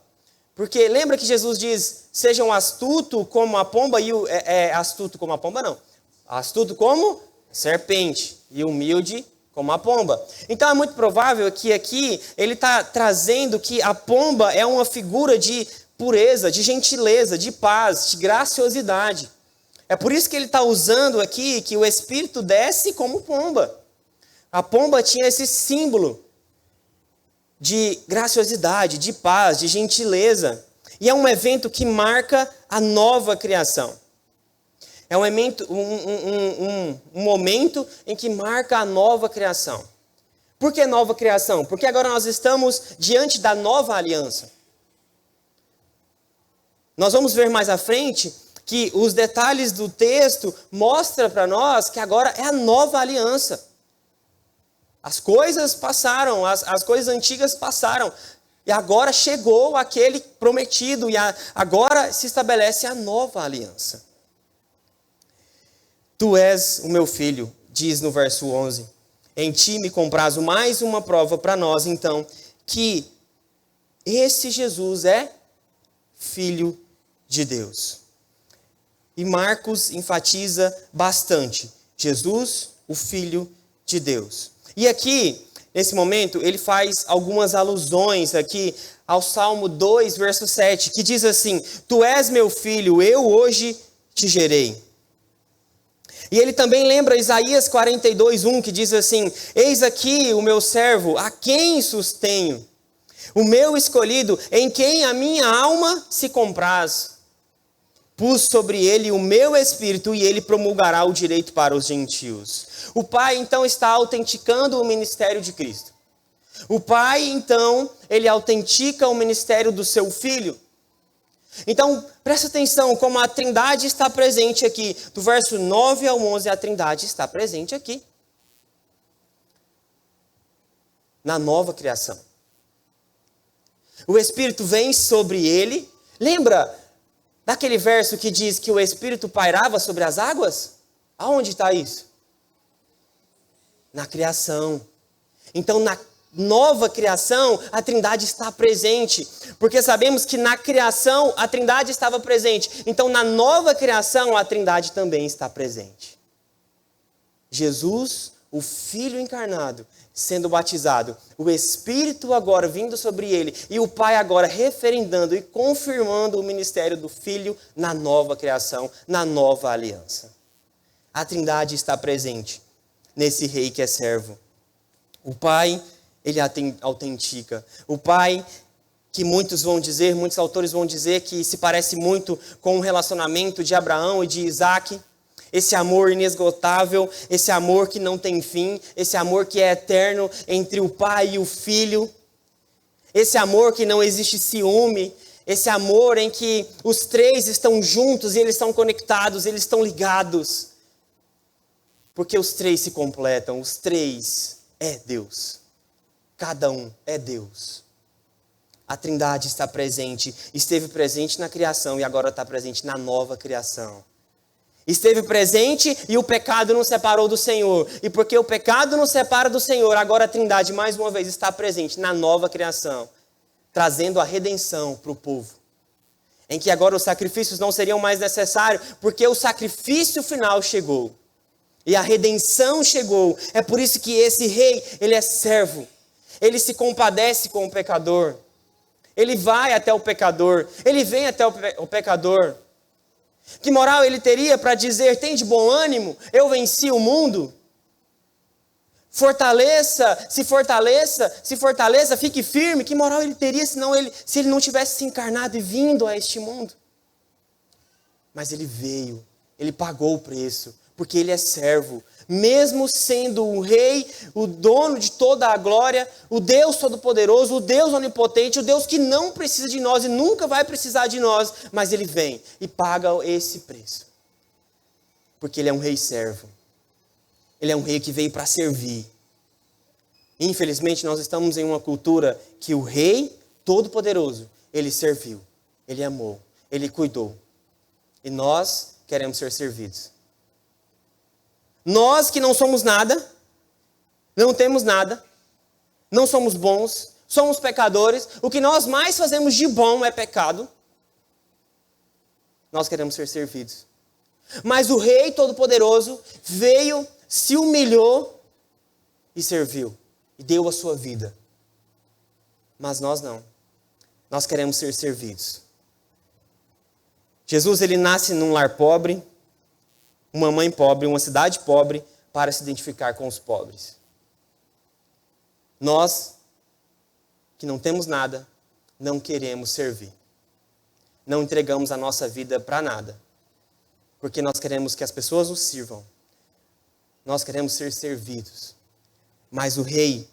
porque lembra que Jesus diz, sejam astuto como a pomba, e astuto como a pomba não, astuto como serpente e humilde como a pomba. Então é muito provável que aqui ele está trazendo que a pomba é uma figura de pureza, de gentileza, de paz, de graciosidade. É por isso que ele está usando aqui que o Espírito desce como pomba. A pomba tinha esse símbolo de graciosidade, de paz, de gentileza. E é um evento que marca a nova criação. É um momento em que marca a nova criação. Por que nova criação? Porque agora nós estamos diante da nova aliança. Nós vamos ver mais à frente que os detalhes do texto mostram para nós que agora é a nova aliança. As coisas passaram, as coisas antigas passaram. E agora chegou aquele prometido e agora se estabelece a nova aliança. Tu és o meu filho, diz no verso 11. Em ti me comprazo mais uma prova para nós, então, que esse Jesus é filho de Deus. E Marcos enfatiza bastante. Jesus, o filho de Deus. E aqui, nesse momento, ele faz algumas alusões aqui ao Salmo 2, verso 7, que diz assim, tu és meu filho, eu hoje te gerei. E ele também lembra Isaías 42, 1, que diz assim, eis aqui o meu servo, a quem sustenho, o meu escolhido, em quem a minha alma se compraz. Pus sobre ele o meu espírito e ele promulgará o direito para os gentios. O Pai, então, está autenticando o ministério de Cristo. O Pai, então, ele autentica o ministério do seu Filho. Então, presta atenção como a Trindade está presente aqui. Do verso 9 ao 11, a Trindade está presente aqui. Na nova criação. O Espírito vem sobre ele. Lembra daquele verso que diz que o Espírito pairava sobre as águas? Aonde está isso? Na criação. Então, na nova criação, a Trindade está presente. Porque sabemos que na criação, a Trindade estava presente. Então, na nova criação, a Trindade também está presente. Jesus, o Filho encarnado, sendo batizado, o Espírito agora vindo sobre ele, e o Pai agora referendando e confirmando o ministério do Filho na nova criação, na nova aliança. A Trindade está presente nesse rei que é servo. O Pai, ele autentica. O Pai que muitos autores vão dizer que se parece muito com o relacionamento de Abraão e de Isaac. Esse amor inesgotável, esse amor que não tem fim, esse amor que é eterno entre o pai e o filho. Esse amor que não existe ciúme, esse amor em que os três estão juntos e eles estão conectados, eles estão ligados. Porque os três se completam, os três é Deus. Cada um é Deus. A Trindade está presente, esteve presente na criação e agora está presente na nova criação. Esteve presente e o pecado nos separou do Senhor. E porque o pecado nos separa do Senhor, agora a Trindade mais uma vez está presente na nova criação, trazendo a redenção para o povo. Em que agora os sacrifícios não seriam mais necessários, porque o sacrifício final chegou. E a redenção chegou. É por isso que esse rei, ele é servo. Ele se compadece com o pecador. Ele vai até o pecador. Ele vem até o pecador. Que moral ele teria para dizer, tem de bom ânimo, eu venci o mundo? Se fortaleça, fique firme. Que moral ele teria se ele não tivesse se encarnado e vindo a este mundo? Mas ele veio, ele pagou o preço, porque ele é servo. Mesmo sendo o rei, o dono de toda a glória, o Deus Todo-Poderoso, o Deus Onipotente, o Deus que não precisa de nós e nunca vai precisar de nós, mas ele vem e paga esse preço. Porque ele é um rei servo. Ele é um rei que veio para servir. Infelizmente, nós estamos em uma cultura que o rei Todo-Poderoso, ele serviu, ele amou, ele cuidou. E nós queremos ser servidos. Nós que não somos nada, não temos nada, não somos bons, somos pecadores, o que nós mais fazemos de bom é pecado. Nós queremos ser servidos. Mas o Rei Todo-Poderoso veio, se humilhou e serviu, e deu a sua vida. Mas nós não. Nós queremos ser servidos. Jesus, ele nasce num lar pobre, uma mãe pobre, uma cidade pobre, para se identificar com os pobres. Nós, que não temos nada, não queremos servir. Não entregamos a nossa vida para nada. Porque nós queremos que as pessoas nos sirvam. Nós queremos ser servidos. Mas o rei,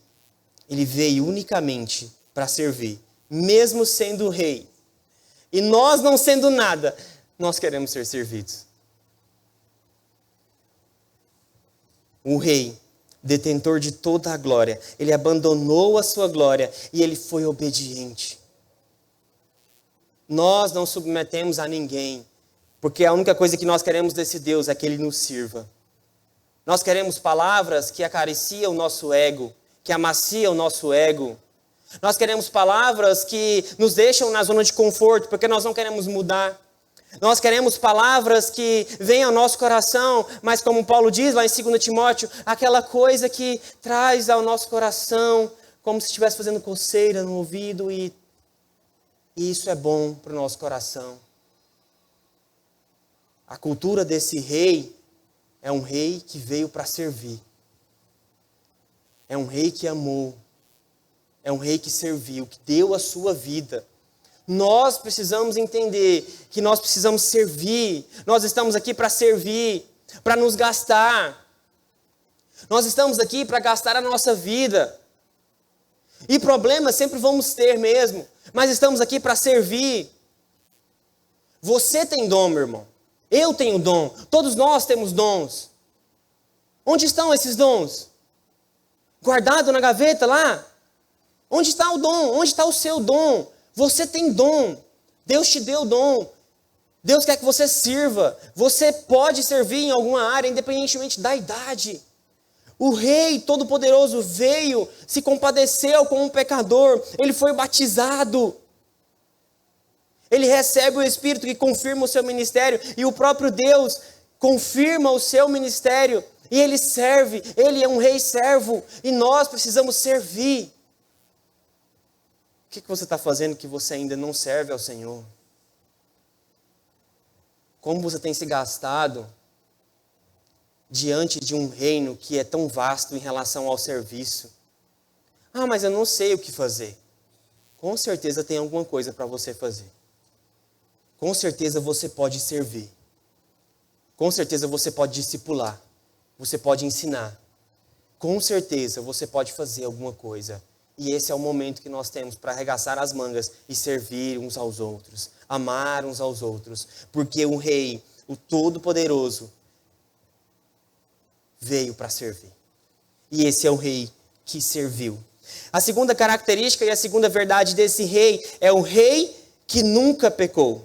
ele veio unicamente para servir. Mesmo sendo rei. E nós não sendo nada, nós queremos ser servidos. O rei, detentor de toda a glória, ele abandonou a sua glória e ele foi obediente. Nós não submetemos a ninguém, porque a única coisa que nós queremos desse Deus é que ele nos sirva. Nós queremos palavras que acariciam o nosso ego, que amaciam o nosso ego. Nós queremos palavras que nos deixam na zona de conforto, porque nós não queremos mudar. Nós queremos palavras que venham ao nosso coração, mas como Paulo diz lá em 2 Timóteo, aquela coisa que traz ao nosso coração, como se estivesse fazendo coceira no ouvido, e isso é bom para o nosso coração. A cultura desse rei é um rei que veio para servir. É um rei que amou. É um rei que serviu, que deu a sua vida. Nós precisamos entender que nós precisamos servir. Nós estamos aqui para servir, para nos gastar. Nós estamos aqui para gastar a nossa vida. E problemas sempre vamos ter mesmo, mas estamos aqui para servir. Você tem dom, meu irmão. Eu tenho dom. Todos nós temos dons. Onde estão esses dons? Guardado na gaveta lá? Onde está o dom? Onde está o seu dom? Você tem dom. Deus te deu dom. Deus quer que você sirva. Você pode servir em alguma área, independentemente da idade. O Rei Todo-Poderoso veio, se compadeceu com um pecador. Ele foi batizado. Ele recebe o Espírito que confirma o seu ministério. E o próprio Deus confirma o seu ministério. E ele serve. Ele é um rei servo. E nós precisamos servir. O que você está fazendo que você ainda não serve ao Senhor? Como você tem se gastado diante de um reino que é tão vasto em relação ao serviço? Ah, mas eu não sei o que fazer. com certeza tem alguma coisa para você fazer. Com certeza você pode servir. Com certeza você pode discipular. Você pode ensinar. Com certeza você pode fazer alguma coisa. E esse é o momento que nós temos para arregaçar as mangas e servir uns aos outros. Amar uns aos outros. Porque o Rei, o Todo-Poderoso, veio para servir. E esse é o Rei que serviu. A segunda característica e a segunda verdade desse Rei é o Rei que nunca pecou.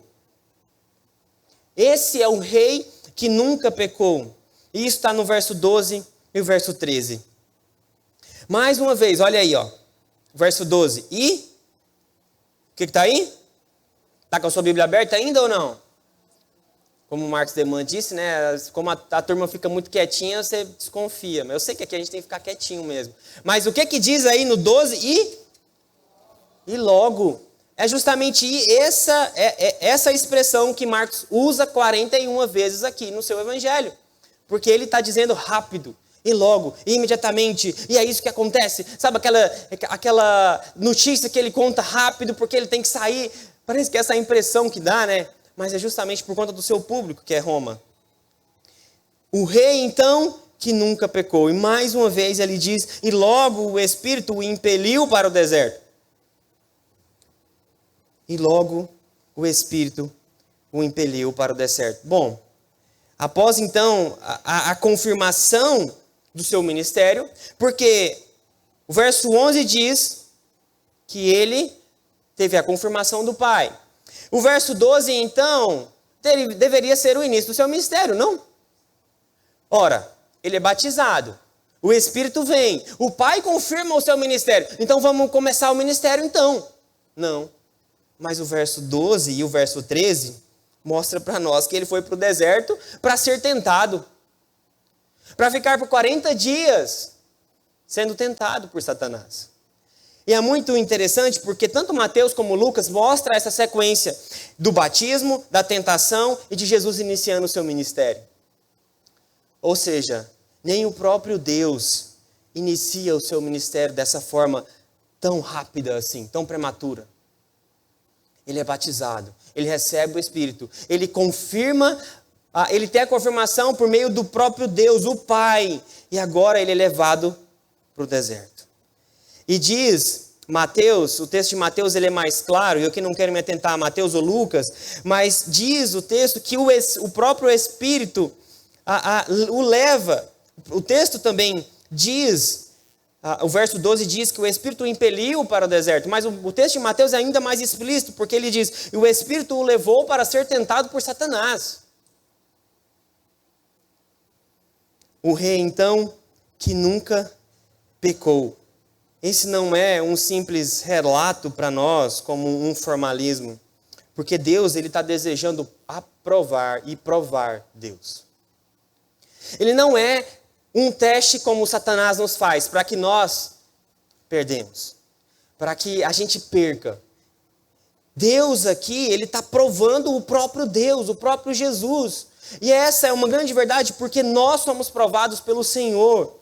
Esse é o Rei que nunca pecou. E isso está no verso 12 e o verso 13. Mais uma vez, olha aí, ó. Verso 12. E? O que está aí? Está com a sua Bíblia aberta ainda ou não? Como o Marcos Deman disse, né? Como a turma fica muito quietinha, você desconfia. Mas eu sei que aqui a gente tem que ficar quietinho mesmo. Mas o que diz aí no 12? E logo. É justamente essa expressão que Marcos usa 41 vezes aqui no seu evangelho. Porque ele está dizendo rápido. E logo, e imediatamente, e é isso que acontece. Sabe aquela notícia que ele conta rápido porque ele tem que sair? Parece que é essa impressão que dá, né? Mas é justamente por conta do seu público, que é Roma. O Rei, então, que nunca pecou. E mais uma vez ele diz, e logo o Espírito o impeliu para o deserto. E logo o Espírito o impeliu para o deserto. Bom, após então a confirmação do seu ministério, porque o verso 11 diz que ele teve a confirmação do Pai. O verso 12, então, deveria ser o início do seu ministério, não? Ora, ele é batizado, o Espírito vem, o Pai confirma o seu ministério, então vamos começar o ministério então. Não, mas o verso 12 e o verso 13 mostra para nós que ele foi para o deserto para ser tentado. Para ficar por 40 dias sendo tentado por Satanás. E é muito interessante porque tanto Mateus como Lucas mostram essa sequência do batismo, da tentação e de Jesus iniciando o seu ministério. Ou seja, nem o próprio Deus inicia o seu ministério dessa forma tão rápida assim, tão prematura. Ele é batizado, ele recebe o Espírito, ele confirma, ele tem a confirmação por meio do próprio Deus, o Pai, e agora ele é levado para o deserto. E diz Mateus, o texto de Mateus ele é mais claro, e eu aqui não quero me atentar a Mateus ou Lucas, mas diz o texto que o próprio Espírito o leva. O texto também diz, o verso 12 diz que o Espírito o impeliu para o deserto, mas o texto de Mateus é ainda mais explícito, porque ele diz, e o Espírito o levou para ser tentado por Satanás. O Rei, então, que nunca pecou. Esse não é um simples relato para nós, como um formalismo, porque Deus ele está desejando aprovar e provar Deus. Ele não é um teste como Satanás nos faz, para que nós perdemos, para que a gente perca. Deus aqui, ele está provando o próprio Deus, o próprio Jesus. E essa é uma grande verdade, porque nós somos provados pelo Senhor.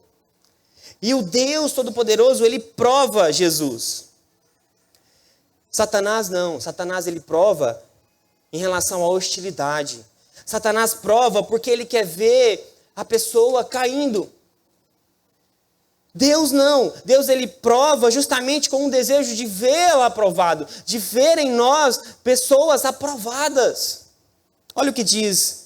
E o Deus Todo-Poderoso, ele prova Jesus. Satanás não. Satanás, ele prova em relação à hostilidade. Satanás prova porque ele quer ver a pessoa caindo. Deus não. Deus, ele prova justamente com um desejo de vê-lo aprovado, de ver em nós pessoas aprovadas. Olha o que diz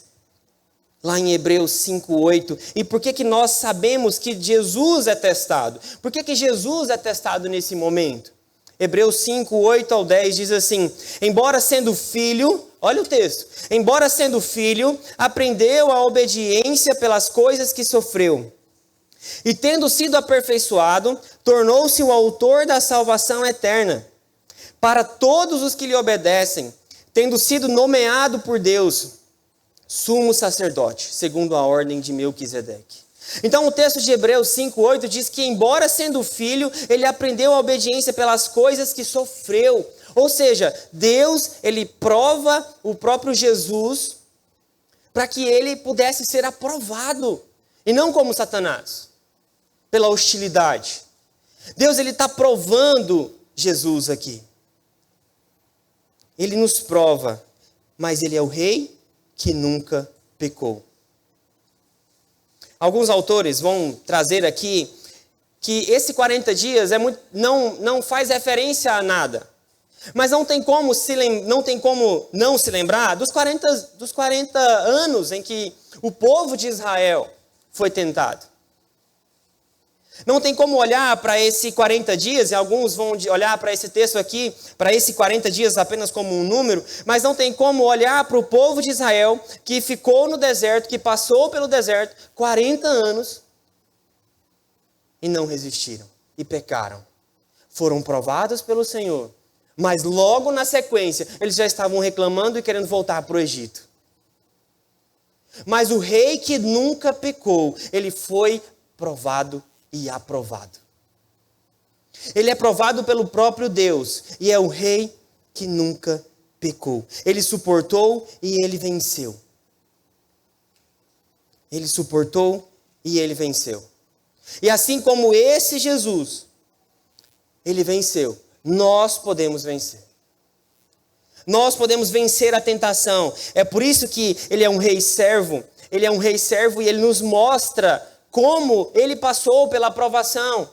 lá em Hebreus 5:8. E por que nós sabemos que Jesus é testado? Por que Jesus é testado nesse momento? Hebreus 5:8-10 diz assim, embora sendo filho, olha o texto, embora sendo filho, aprendeu a obediência pelas coisas que sofreu. E tendo sido aperfeiçoado, tornou-se o autor da salvação eterna, para todos os que lhe obedecem, tendo sido nomeado por Deus, sumo sacerdote, segundo a ordem de Melquisedeque. Então o texto de Hebreus 5:8 diz que embora sendo filho, ele aprendeu a obediência pelas coisas que sofreu. Ou seja, Deus, ele prova o próprio Jesus para que ele pudesse ser aprovado. E não como Satanás, pela hostilidade. Deus, ele está provando Jesus aqui. ele nos prova, mas ele é o rei que nunca pecou. Alguns autores vão trazer aqui que esse 40 dias não faz referência a nada. Mas não tem como não se lembrar dos 40 anos em que o povo de Israel foi tentado. Não tem como olhar para esse 40 dias, e alguns vão olhar para esse texto aqui, para esse 40 dias apenas como um número, mas não tem como olhar para o povo de Israel que ficou no deserto, que passou pelo deserto 40 anos e não resistiram e pecaram. Foram provados pelo Senhor, mas logo na sequência eles já estavam reclamando e querendo voltar para o Egito. Mas o rei que nunca pecou, ele foi provado e aprovado. Ele é provado pelo próprio Deus e é o rei que nunca pecou. Ele suportou e ele venceu. Ele suportou e ele venceu. E assim como esse Jesus, ele venceu, nós podemos vencer. Nós podemos vencer a tentação. É por isso que ele é um rei servo. Ele é um rei servo e ele nos mostra como ele passou pela provação.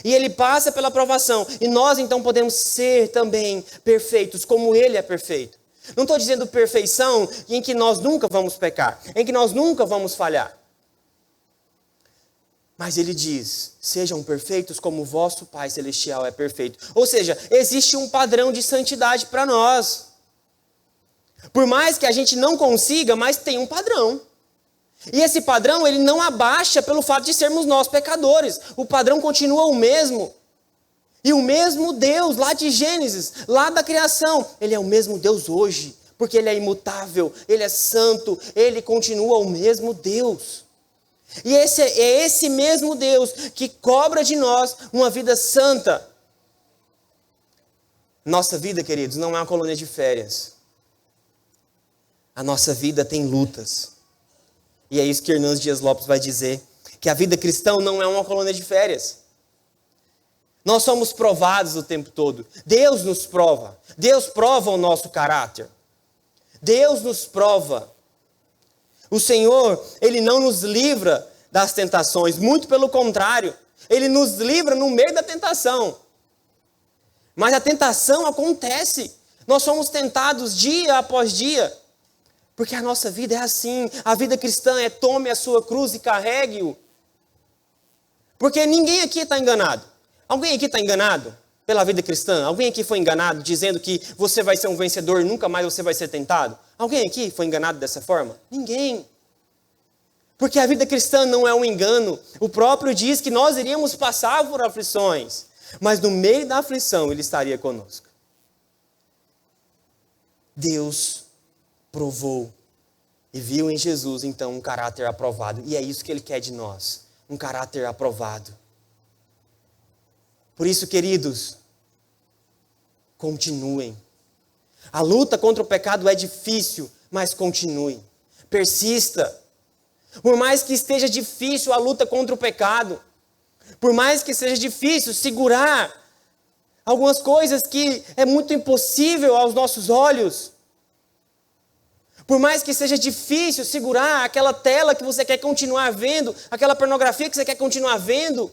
E ele passa pela provação. E nós então podemos ser também perfeitos, como ele é perfeito. Não estou dizendo perfeição em que nós nunca vamos pecar, em que nós nunca vamos falhar. Mas ele diz, sejam perfeitos como o vosso Pai Celestial é perfeito. Ou seja, existe um padrão de santidade para nós. Por mais que a gente não consiga, mas tem um padrão. E esse padrão, ele não abaixa pelo fato de sermos nós pecadores. O padrão continua o mesmo. E o mesmo Deus, lá de Gênesis, lá da criação, ele é o mesmo Deus hoje. Porque ele é imutável, ele é santo, ele continua o mesmo Deus. E é esse mesmo Deus que cobra de nós uma vida santa. Nossa vida, queridos, não é uma colônia de férias. A nossa vida tem lutas. E é isso que Hernandes Dias Lopes vai dizer, que a vida cristã não é uma colônia de férias. Nós somos provados o tempo todo. Deus nos prova. Deus prova o nosso caráter. Deus nos prova. O Senhor, ele não nos livra das tentações, muito pelo contrário. Ele nos livra no meio da tentação. Mas a tentação acontece. Nós somos tentados dia após dia. Porque a nossa vida é assim. A vida cristã é tome a sua cruz e carregue-o. Porque ninguém aqui está enganado. Alguém aqui está enganado pela vida cristã? Alguém aqui foi enganado dizendo que você vai ser um vencedor e nunca mais você vai ser tentado? Alguém aqui foi enganado dessa forma? Ninguém. Porque a vida cristã não é um engano. O próprio diz que nós iríamos passar por aflições. Mas no meio da aflição ele estaria conosco. Deus provou e viu em Jesus, então, um caráter aprovado. E é isso que ele quer de nós, um caráter aprovado. Por isso, queridos, continuem. A luta contra o pecado é difícil, mas continue. Persista. Por mais que esteja difícil a luta contra o pecado, por mais que seja difícil segurar algumas coisas que é muito impossível aos nossos olhos, por mais que seja difícil segurar aquela tela que você quer continuar vendo, aquela pornografia que você quer continuar vendo,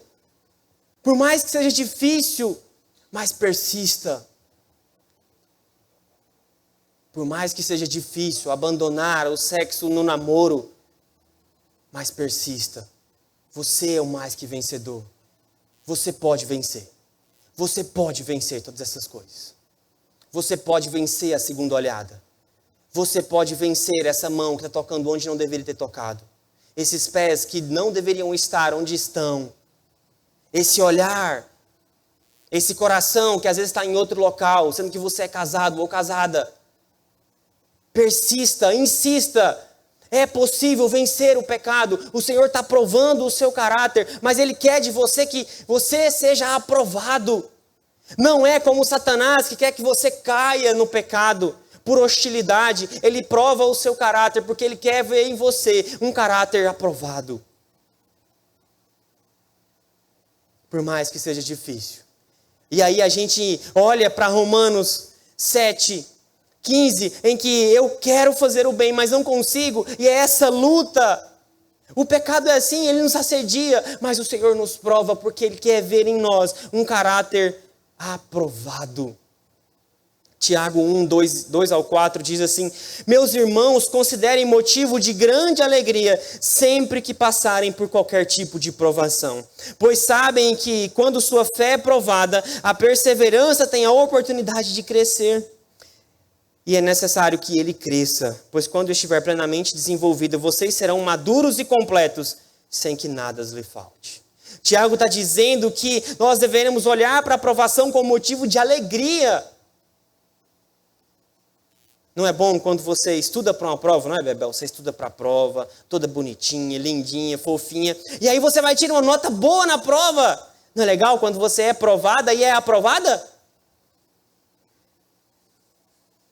por mais que seja difícil, mas persista. Por mais que seja difícil abandonar o sexo no namoro, mas persista. Você é o mais que vencedor. Você pode vencer. Você pode vencer todas essas coisas. Você pode vencer a segunda olhada. Você pode vencer essa mão que está tocando onde não deveria ter tocado. Esses pés que não deveriam estar onde estão. Esse olhar. Esse coração que às vezes está em outro local, sendo que você é casado ou casada. Persista, insista. É possível vencer o pecado. O Senhor está provando o seu caráter, mas Ele quer de você que você seja aprovado. Não é como Satanás que quer que você caia no pecado. Por hostilidade, ele prova o seu caráter, porque ele quer ver em você um caráter aprovado. Por mais que seja difícil. E aí a gente olha para Romanos 7:15, em que eu quero fazer o bem, mas não consigo, e é essa luta. O pecado é assim, ele nos assedia, mas o Senhor nos prova porque Ele quer ver em nós um caráter aprovado. Tiago 1:2-4 diz assim: meus irmãos, considerem motivo de grande alegria sempre que passarem por qualquer tipo de provação, pois sabem que quando sua fé é provada, a perseverança tem a oportunidade de crescer. E é necessário que ele cresça, pois quando estiver plenamente desenvolvido, vocês serão maduros e completos, sem que nada lhe falte. Tiago está dizendo que nós devemos olhar para a provação como motivo de alegria. Não é bom quando você estuda para uma prova, não é, Bebel? Você estuda para a prova, toda bonitinha, lindinha, fofinha, e aí você vai tirar uma nota boa na prova. Não é legal quando você é provada e é aprovada?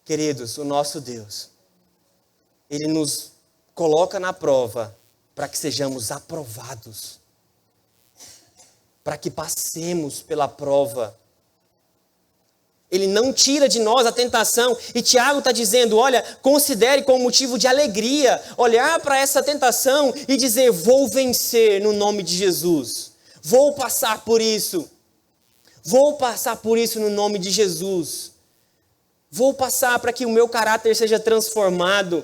Queridos, o nosso Deus, Ele nos coloca na prova para que sejamos aprovados, para que passemos pela prova. Ele não tira de nós a tentação, e Tiago está dizendo, olha, considere como motivo de alegria, olhar para essa tentação e dizer, vou vencer no nome de Jesus, vou passar por isso no nome de Jesus. Vou passar para que o meu caráter seja transformado,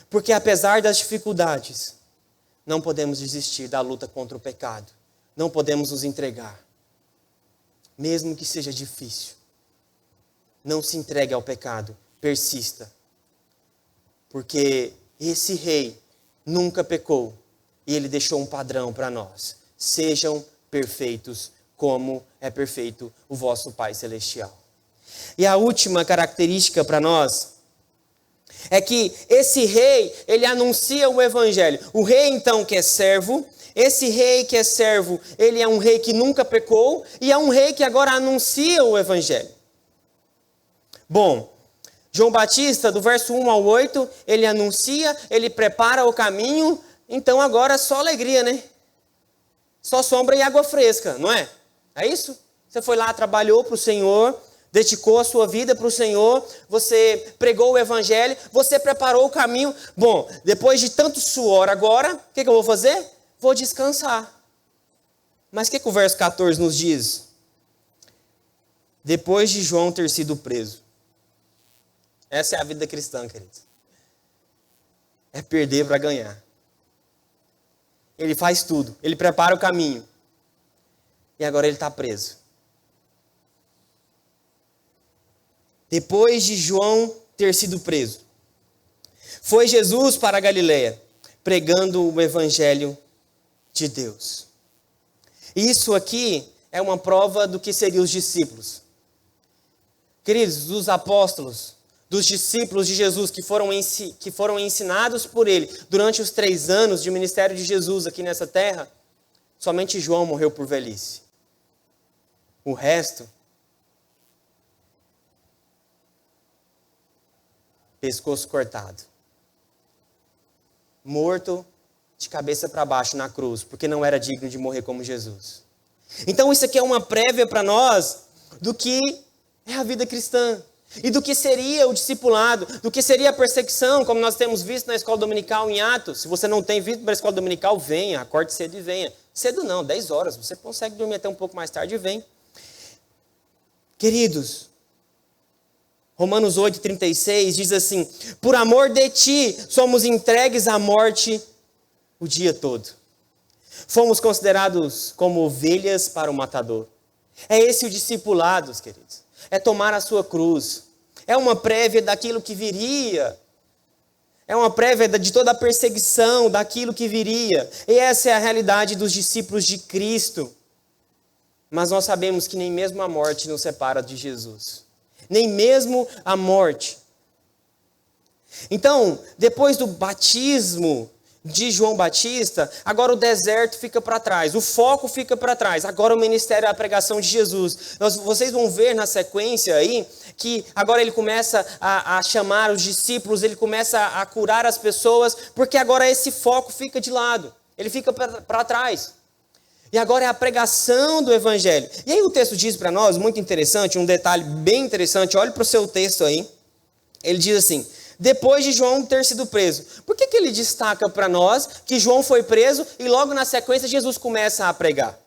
porque apesar das dificuldades, não podemos desistir da luta contra o pecado, não podemos nos entregar, mesmo que seja difícil. Não se entregue ao pecado, persista, porque esse rei nunca pecou e ele deixou um padrão para nós. Sejam perfeitos como é perfeito o vosso Pai Celestial. E a última característica para nós é que esse rei, ele anuncia o evangelho. O rei então que é servo, esse rei que é servo, ele é um rei que nunca pecou e é um rei que agora anuncia o evangelho. Bom, João Batista, do verso 1-8, ele anuncia, ele prepara o caminho, então agora só alegria, né? Só sombra e água fresca, não é? É isso? Você foi lá, trabalhou para o Senhor, dedicou a sua vida para o Senhor, você pregou o evangelho, você preparou o caminho. Bom, depois de tanto suor agora, o que eu vou fazer? Vou descansar. Mas o que o verso 14 nos diz? Depois de João ter sido preso. Essa é a vida cristã, queridos. É perder para ganhar. Ele faz tudo, ele prepara o caminho. E agora ele está preso. Depois de João ter sido preso, foi Jesus para a Galileia, pregando o evangelho de Deus. Isso aqui é uma prova do que seriam os discípulos. Queridos, dos apóstolos, dos discípulos de Jesus que foram ensinados por ele durante os 3 anos de ministério de Jesus aqui nessa terra, somente João morreu por velhice. O resto, pescoço cortado, morto de cabeça para baixo na cruz, porque não era digno de morrer como Jesus. Então isso aqui é uma prévia para nós do que é a vida cristã. E do que seria o discipulado, do que seria a perseguição, como nós temos visto na escola dominical em Atos. Se você não tem visto para a escola dominical, venha, acorde cedo e venha. Cedo não, 10 horas, você consegue dormir até um pouco mais tarde e vem. Queridos, Romanos 8:36 diz assim, por amor de ti, somos entregues à morte o dia todo. Fomos considerados como ovelhas para o matador. É esse o discipulado, queridos. É tomar a sua cruz. É uma prévia daquilo que viria. É uma prévia de toda a perseguição daquilo que viria. E essa é a realidade dos discípulos de Cristo. Mas nós sabemos que nem mesmo a morte nos separa de Jesus. Nem mesmo a morte. Então, depois do batismo de João Batista, agora o deserto fica para trás, o foco fica para trás, agora o ministério é a pregação de Jesus. Vocês vão ver na sequência aí, que agora ele começa a chamar os discípulos, ele começa a curar as pessoas, porque agora esse foco fica de lado, ele fica para trás. E agora é a pregação do evangelho. E aí o texto diz para nós, muito interessante, um detalhe bem interessante, olhe para o seu texto aí. Ele diz assim, depois de João ter sido preso. Por que ele destaca para nós que João foi preso e logo na sequência Jesus começa a pregar?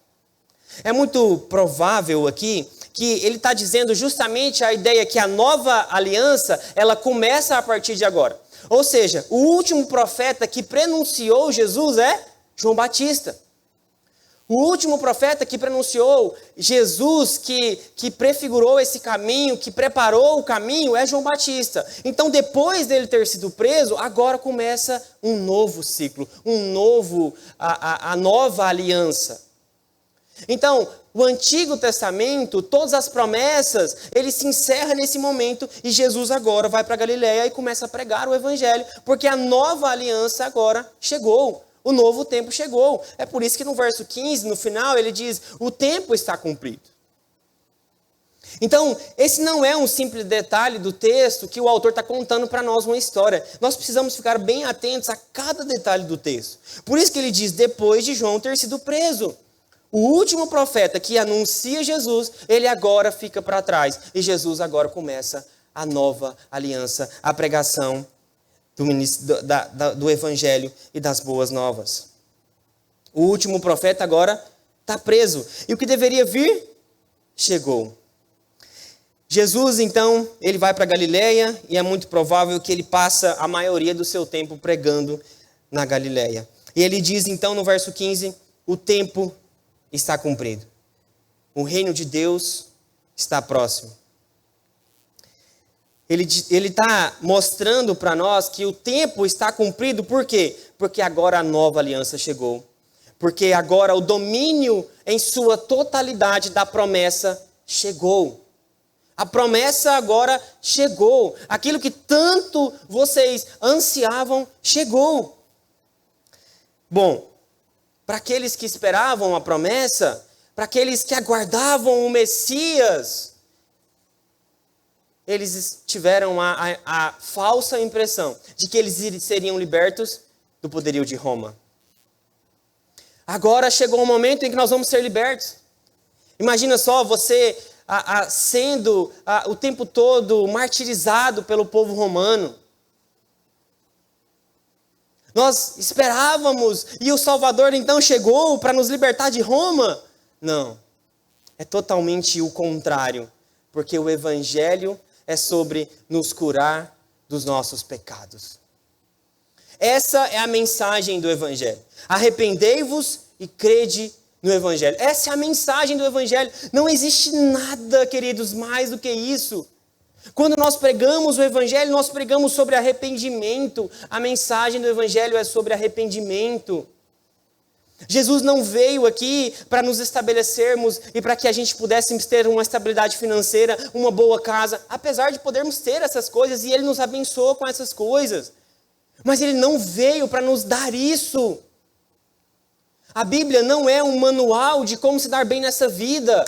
É muito provável aqui que ele está dizendo justamente a ideia que a nova aliança, ela começa a partir de agora. Ou seja, o último profeta que prenunciou Jesus é João Batista. O último profeta que prenunciou Jesus, que prefigurou esse caminho, que preparou o caminho, é João Batista. Então, depois dele ter sido preso, agora começa um novo ciclo, a nova aliança. Então, o Antigo Testamento, todas as promessas, ele se encerra nesse momento e Jesus agora vai para Galileia e começa a pregar o evangelho, porque a nova aliança agora chegou. O novo tempo chegou. É por isso que no verso 15, no final, ele diz, o tempo está cumprido. Então, esse não é um simples detalhe do texto que o autor está contando para nós uma história. Nós precisamos ficar bem atentos a cada detalhe do texto. Por isso que ele diz, depois de João ter sido preso. O último profeta que anuncia Jesus, ele agora fica para trás. E Jesus agora começa a nova aliança, a pregação do evangelho e das boas novas. O último profeta agora está preso. E o que deveria vir, chegou. Jesus, então, ele vai para Galileia e é muito provável que ele passa a maioria do seu tempo pregando na Galileia. E ele diz, então, no verso 15, o tempo está cumprido. O reino de Deus está próximo. Ele está mostrando para nós que o tempo está cumprido, por quê? Porque agora a nova aliança chegou. Porque agora o domínio em sua totalidade da promessa chegou. A promessa agora chegou. Aquilo que tanto vocês ansiavam, chegou. Bom, para aqueles que esperavam a promessa, para aqueles que aguardavam o Messias, eles tiveram a falsa impressão de que eles seriam libertos do poderio de Roma. Agora chegou o momento em que nós vamos ser libertos. Imagina só você sendo o tempo todo martirizado pelo povo romano. Nós esperávamos e o Salvador então chegou para nos libertar de Roma. Não, é totalmente o contrário, porque o Evangelho é sobre nos curar dos nossos pecados. Essa é a mensagem do Evangelho. Arrependei-vos e crede no Evangelho. Essa é a mensagem do Evangelho. Não existe nada, queridos, mais do que isso. Quando nós pregamos o Evangelho, nós pregamos sobre arrependimento. A mensagem do Evangelho é sobre arrependimento. Jesus não veio aqui para nos estabelecermos e para que a gente pudéssemos ter uma estabilidade financeira, uma boa casa, apesar de podermos ter essas coisas e Ele nos abençoou com essas coisas. Mas Ele não veio para nos dar isso. A Bíblia não é um manual de como se dar bem nessa vida.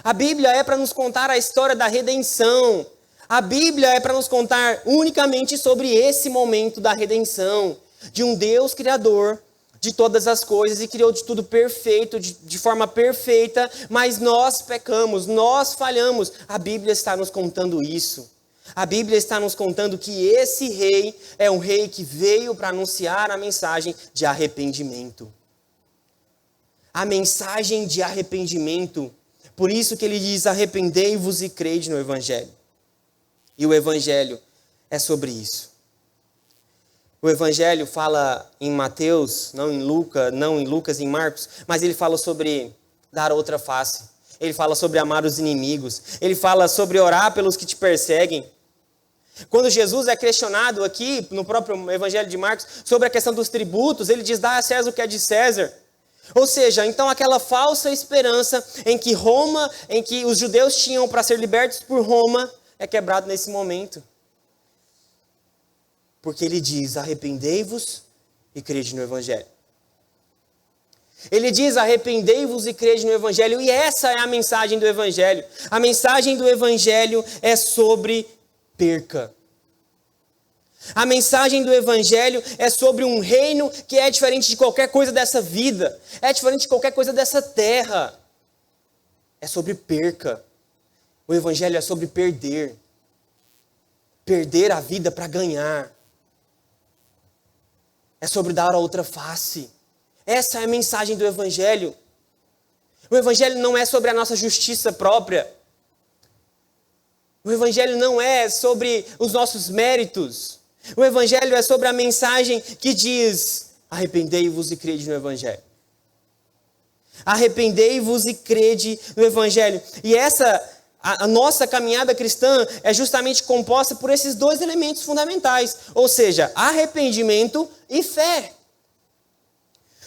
A Bíblia é para nos contar a história da redenção. A Bíblia é para nos contar unicamente sobre esse momento da redenção, de um Deus criador de todas as coisas e criou de tudo perfeito, de forma perfeita, mas nós pecamos, nós falhamos. A Bíblia está nos contando isso. A Bíblia está nos contando que esse rei é um rei que veio para anunciar a mensagem de arrependimento. A mensagem de arrependimento. Por isso que ele diz, arrependei-vos e crede no Evangelho. E o Evangelho é sobre isso. O Evangelho fala em Mateus, não em Lucas, em Marcos, mas ele fala sobre dar outra face. Ele fala sobre amar os inimigos. Ele fala sobre orar pelos que te perseguem. Quando Jesus é questionado aqui, no próprio Evangelho de Marcos, sobre a questão dos tributos, ele diz, dá a César o que é de César. Ou seja, então aquela falsa esperança em que Roma, em que os judeus tinham para ser libertos por Roma, é quebrado nesse momento. Porque ele diz, arrependei-vos e crede no Evangelho. Ele diz, arrependei-vos e crede no Evangelho. E essa é a mensagem do Evangelho. A mensagem do Evangelho é sobre perca. A mensagem do Evangelho é sobre um reino que é diferente de qualquer coisa dessa vida. É diferente de qualquer coisa dessa terra. É sobre perca. O Evangelho é sobre perder. Perder a vida para ganhar. É sobre dar a outra face. Essa é a mensagem do Evangelho. O Evangelho não é sobre a nossa justiça própria. O Evangelho não é sobre os nossos méritos. O Evangelho é sobre a mensagem que diz: arrependei-vos e crede no Evangelho. Arrependei-vos e crede no Evangelho. E a nossa caminhada cristã é justamente composta por esses dois elementos fundamentais. Ou seja, arrependimento e fé.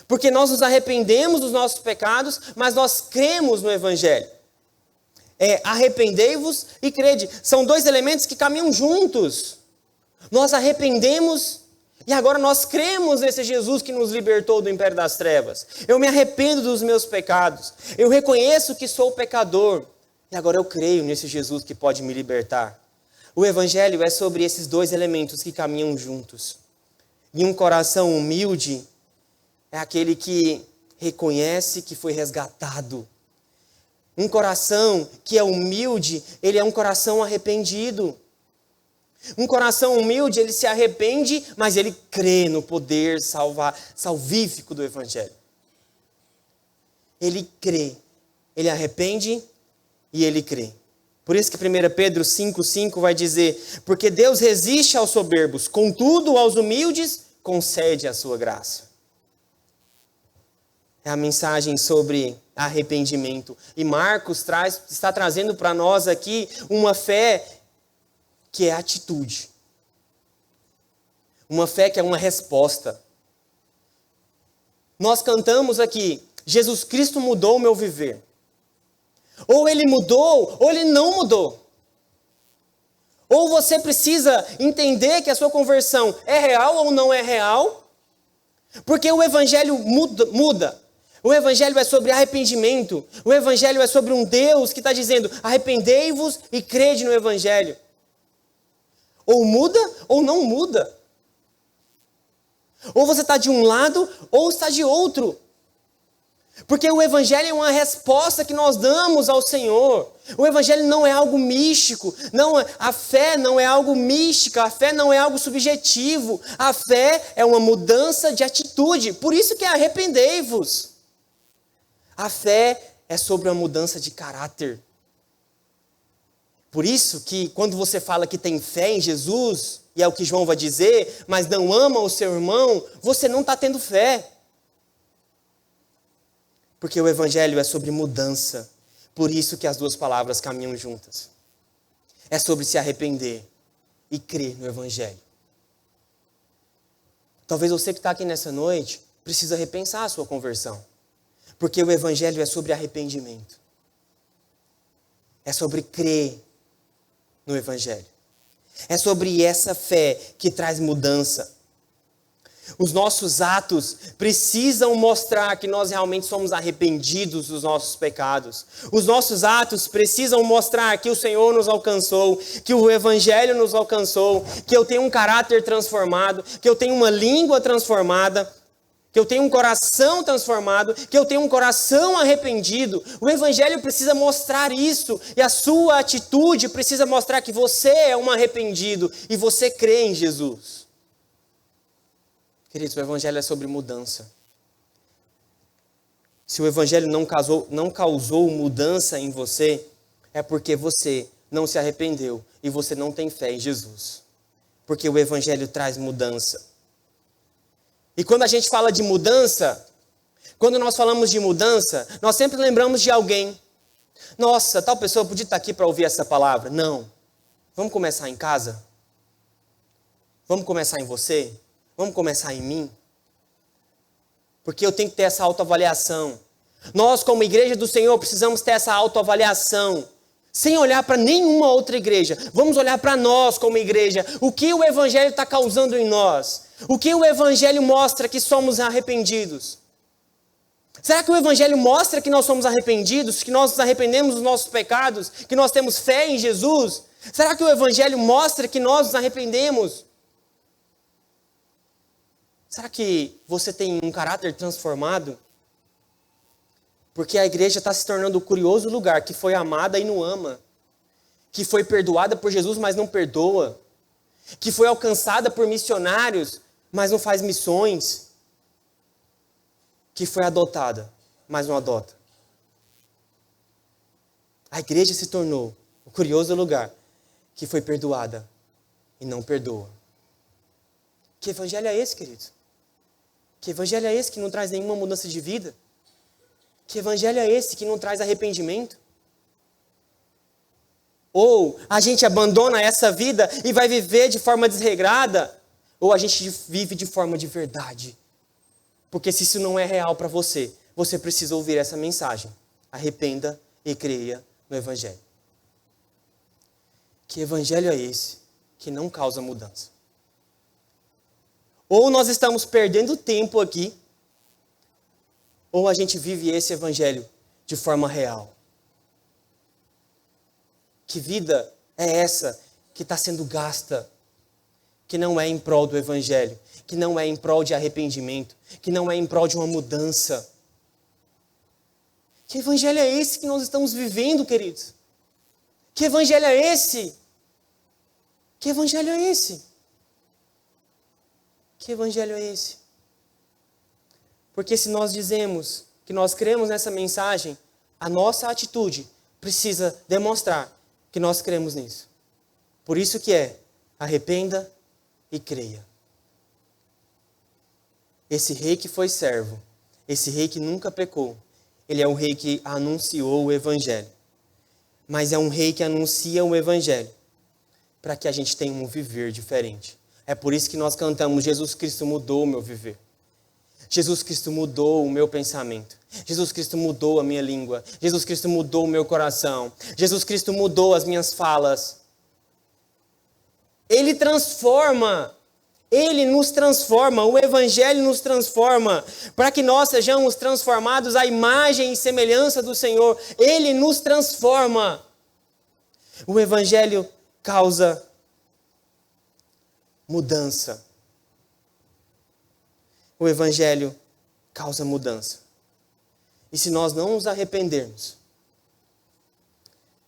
Porque nós nos arrependemos dos nossos pecados, mas nós cremos no Evangelho. Arrependei-vos e crede. São dois elementos que caminham juntos. Nós arrependemos e agora nós cremos nesse Jesus que nos libertou do império das trevas. Eu me arrependo dos meus pecados. Eu reconheço que sou pecador. E agora eu creio nesse Jesus que pode me libertar. O Evangelho é sobre esses dois elementos que caminham juntos. E um coração humilde é aquele que reconhece que foi resgatado. Um coração que é humilde, ele é um coração arrependido. Um coração humilde, ele se arrepende, mas ele crê no poder salvífico do Evangelho. Ele crê, ele arrepende e ele crê. Por isso que 1 Pedro 5,5 vai dizer: porque Deus resiste aos soberbos, contudo aos humildes concede a sua graça. É a mensagem sobre arrependimento. E Marcos está trazendo para nós aqui uma fé que é atitude. Uma fé que é uma resposta. Nós cantamos aqui: Jesus Cristo mudou o meu viver. Ou ele mudou, ou ele não mudou. Ou você precisa entender que a sua conversão é real ou não é real. Porque o Evangelho muda. O Evangelho é sobre arrependimento. O Evangelho é sobre um Deus que está dizendo: arrependei-vos e crede no Evangelho. Ou muda ou não muda. Ou você está de um lado ou está de outro. Porque o Evangelho é uma resposta que nós damos ao Senhor. O Evangelho não é algo místico. A fé não é algo místico. A fé não é algo subjetivo. A fé é uma mudança de atitude. Por isso que é arrependei-vos. A fé é sobre uma mudança de caráter. Por isso que quando você fala que tem fé em Jesus, e é o que João vai dizer, mas não ama o seu irmão, você não está tendo fé. Porque o Evangelho é sobre mudança. Por isso que as duas palavras caminham juntas. É sobre se arrepender e crer no Evangelho. Talvez você que está aqui nessa noite precisa repensar a sua conversão. Porque o Evangelho é sobre arrependimento. É sobre crer no Evangelho. É sobre essa fé que traz mudança. Os nossos atos precisam mostrar que nós realmente somos arrependidos dos nossos pecados. Os nossos atos precisam mostrar que o Senhor nos alcançou, que o Evangelho nos alcançou, que eu tenho um caráter transformado, que eu tenho uma língua transformada, que eu tenho um coração transformado, que eu tenho um coração arrependido. O Evangelho precisa mostrar isso, e a sua atitude precisa mostrar que você é um arrependido e você crê em Jesus. Queridos, o Evangelho é sobre mudança. Se o Evangelho não causou mudança em você, é porque você não se arrependeu e você não tem fé em Jesus. Porque o Evangelho traz mudança. E quando a gente fala de mudança, quando nós falamos de mudança, nós sempre lembramos de alguém. Nossa, tal pessoa podia estar aqui para ouvir essa palavra. Não. Vamos começar em casa? Vamos começar em você? Vamos começar em mim? Porque eu tenho que ter essa autoavaliação. Nós, como igreja do Senhor, precisamos ter essa autoavaliação. Sem olhar para nenhuma outra igreja. Vamos olhar para nós como igreja. O que o Evangelho está causando em nós? O que o Evangelho mostra que somos arrependidos? Será que o Evangelho mostra que nós somos arrependidos? Que nós nos arrependemos dos nossos pecados? Que nós temos fé em Jesus? Será que o Evangelho mostra que nós nos arrependemos? Será que você tem um caráter transformado? Porque a igreja está se tornando o curioso lugar que foi amada e não ama. Que foi perdoada por Jesus, mas não perdoa. Que foi alcançada por missionários, mas não faz missões. Que foi adotada, mas não adota. A igreja se tornou o curioso lugar que foi perdoada e não perdoa. Que evangelho é esse, queridos? Que evangelho é esse que não traz nenhuma mudança de vida? Que evangelho é esse que não traz arrependimento? Ou a gente abandona essa vida e vai viver de forma desregrada, ou a gente vive de forma de verdade. Porque se isso não é real para você, você precisa ouvir essa mensagem. Arrependa e creia no evangelho. Que evangelho é esse que não causa mudança? Ou nós estamos perdendo tempo aqui, ou a gente vive esse evangelho de forma real. Que vida é essa que está sendo gasta, que não é em prol do evangelho, que não é em prol de arrependimento, que não é em prol de uma mudança? Que evangelho é esse que nós estamos vivendo, queridos? Que evangelho é esse? Que evangelho é esse? Que evangelho é esse? Porque se nós dizemos que nós cremos nessa mensagem, a nossa atitude precisa demonstrar que nós cremos nisso. Por isso que arrependa e creia. Esse rei que foi servo, esse rei que nunca pecou, ele é um rei que anunciou o evangelho. Mas é um rei que anuncia o evangelho para que a gente tenha um viver diferente. É por isso que nós cantamos: Jesus Cristo mudou o meu viver. Jesus Cristo mudou o meu pensamento. Jesus Cristo mudou a minha língua. Jesus Cristo mudou o meu coração. Jesus Cristo mudou as minhas falas. Ele transforma. Ele nos transforma. O evangelho nos transforma para que nós sejamos transformados à imagem e semelhança do Senhor. Ele nos transforma. O evangelho causa mudança. O evangelho causa mudança. E se nós não nos arrependermos,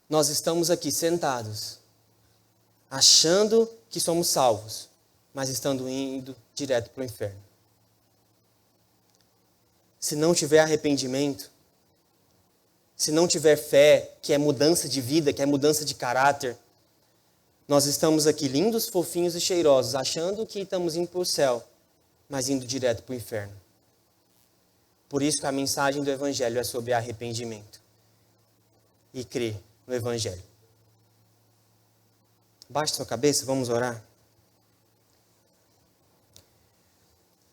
nós estamos aqui sentados, achando que somos salvos, mas estando indo direto para o inferno. Se não tiver arrependimento, se não tiver fé, que é mudança de vida, que é mudança de caráter, nós estamos aqui lindos, fofinhos e cheirosos, achando que estamos indo para o céu, mas indo direto para o inferno. Por isso que a mensagem do evangelho é sobre arrependimento e crer no evangelho. Baixe sua cabeça, vamos orar.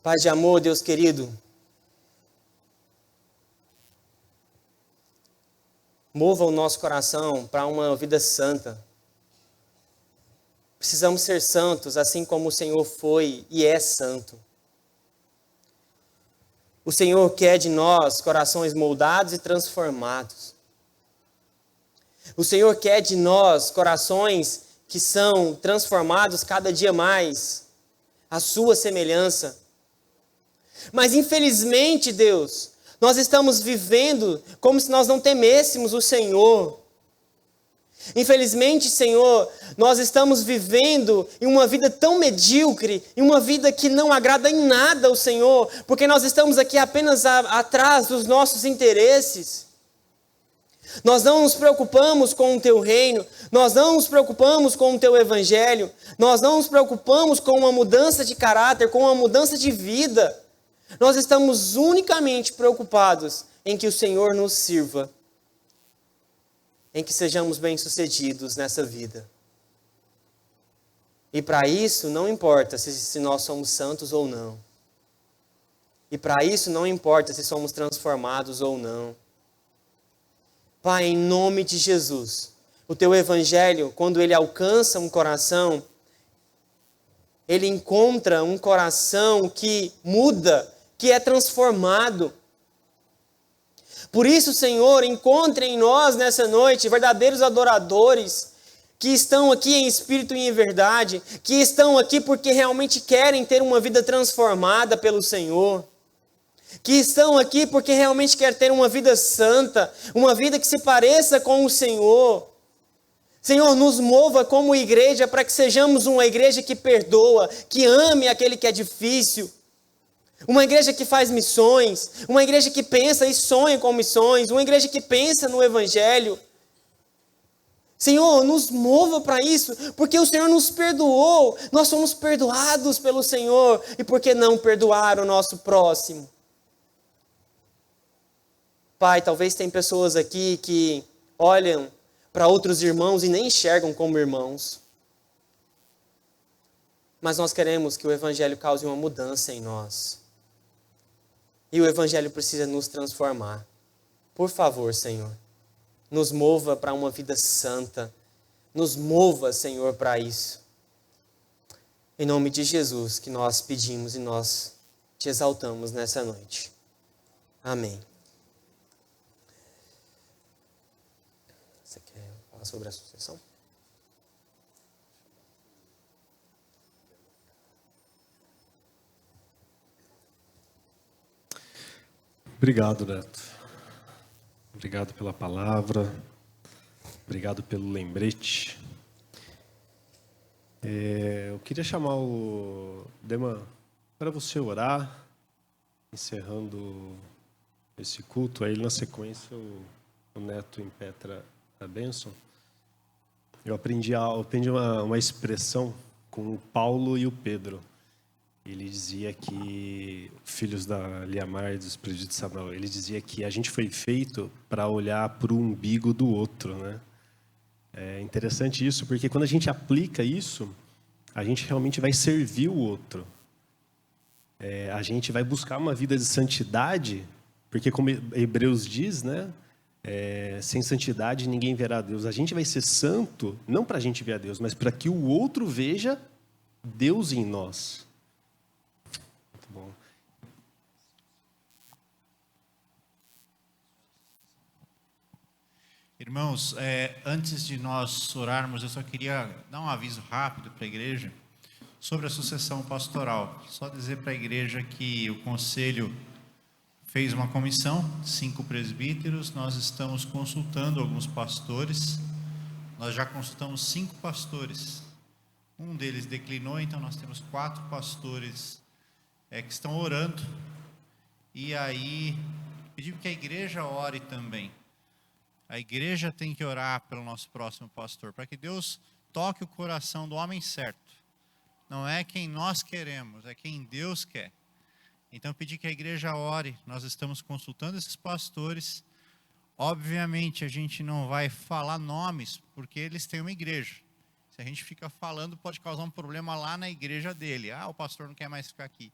Pai de amor, Deus querido, mova o nosso coração para uma vida santa. Precisamos ser santos, assim como o Senhor foi e é santo. O Senhor quer de nós corações moldados e transformados. O Senhor quer de nós corações que são transformados cada dia mais à sua semelhança. Mas infelizmente, Deus, nós estamos vivendo como se nós não temêssemos o Senhor. Infelizmente, Senhor, nós estamos vivendo em uma vida tão medíocre, em uma vida que não agrada em nada ao Senhor, porque nós estamos aqui apenas atrás dos nossos interesses. Nós não nos preocupamos com o Teu reino, nós não nos preocupamos com o Teu evangelho, nós não nos preocupamos com uma mudança de caráter, com uma mudança de vida. Nós estamos unicamente preocupados em que o Senhor nos sirva, em que sejamos bem-sucedidos nessa vida. E para isso não importa se nós somos santos ou não. E para isso não importa se somos transformados ou não. Pai, em nome de Jesus, o Teu evangelho, quando ele alcança um coração, ele encontra um coração que muda, que é transformado. Por isso, Senhor, encontre em nós nessa noite verdadeiros adoradores, que estão aqui em espírito e em verdade, que estão aqui porque realmente querem ter uma vida transformada pelo Senhor, que estão aqui porque realmente querem ter uma vida santa, uma vida que se pareça com o Senhor. Senhor, nos mova como igreja para que sejamos uma igreja que perdoa, que ame aquele que é difícil, uma igreja que faz missões, uma igreja que pensa e sonha com missões, uma igreja que pensa no Evangelho. Senhor, nos mova para isso, porque o Senhor nos perdoou, nós somos perdoados pelo Senhor, e por que não perdoar o nosso próximo? Pai, talvez tem pessoas aqui que olham para outros irmãos e nem enxergam como irmãos. Mas nós queremos que o Evangelho cause uma mudança em nós. E o Evangelho precisa nos transformar. Por favor, Senhor, nos mova para uma vida santa. Nos mova, Senhor, para isso. Em nome de Jesus que nós pedimos e nós te exaltamos nessa noite. Amém. Você quer falar sobre a sucessão? Obrigado, Neto. Obrigado pela palavra. Obrigado pelo lembrete. Eu queria chamar o Deman para você orar, encerrando esse culto. Aí, na sequência, o Neto impetra a bênção. Eu aprendi uma expressão com o Paulo e o Pedro. Ele dizia que, filhos da Liamar e do Espírito de Samuel, ele dizia que a gente foi feito para olhar para o umbigo do outro, né? É interessante isso, porque quando a gente aplica isso, a gente realmente vai servir o outro. A gente vai buscar uma vida de santidade, porque como Hebreus diz, né? Sem santidade ninguém verá a Deus. A gente vai ser santo, não para a gente ver a Deus, mas para que o outro veja Deus em nós. Muito bom. Irmãos, antes de nós orarmos, eu só queria dar um aviso rápido para a igreja sobre a sucessão pastoral. Só dizer para a igreja que o conselho fez uma comissão, 5 presbíteros, nós estamos consultando alguns pastores, nós já consultamos 5 pastores, um deles declinou, então nós temos 4 pastores que estão orando, e aí pedimos que a igreja ore também. A igreja tem que orar pelo nosso próximo pastor, para que Deus toque o coração do homem certo. Não é quem nós queremos, é quem Deus quer. Então eu pedi que a igreja ore, nós estamos consultando esses pastores. Obviamente a gente não vai falar nomes, porque eles têm uma igreja. Se a gente fica falando, pode causar um problema lá na igreja dele. O pastor não quer mais ficar aqui.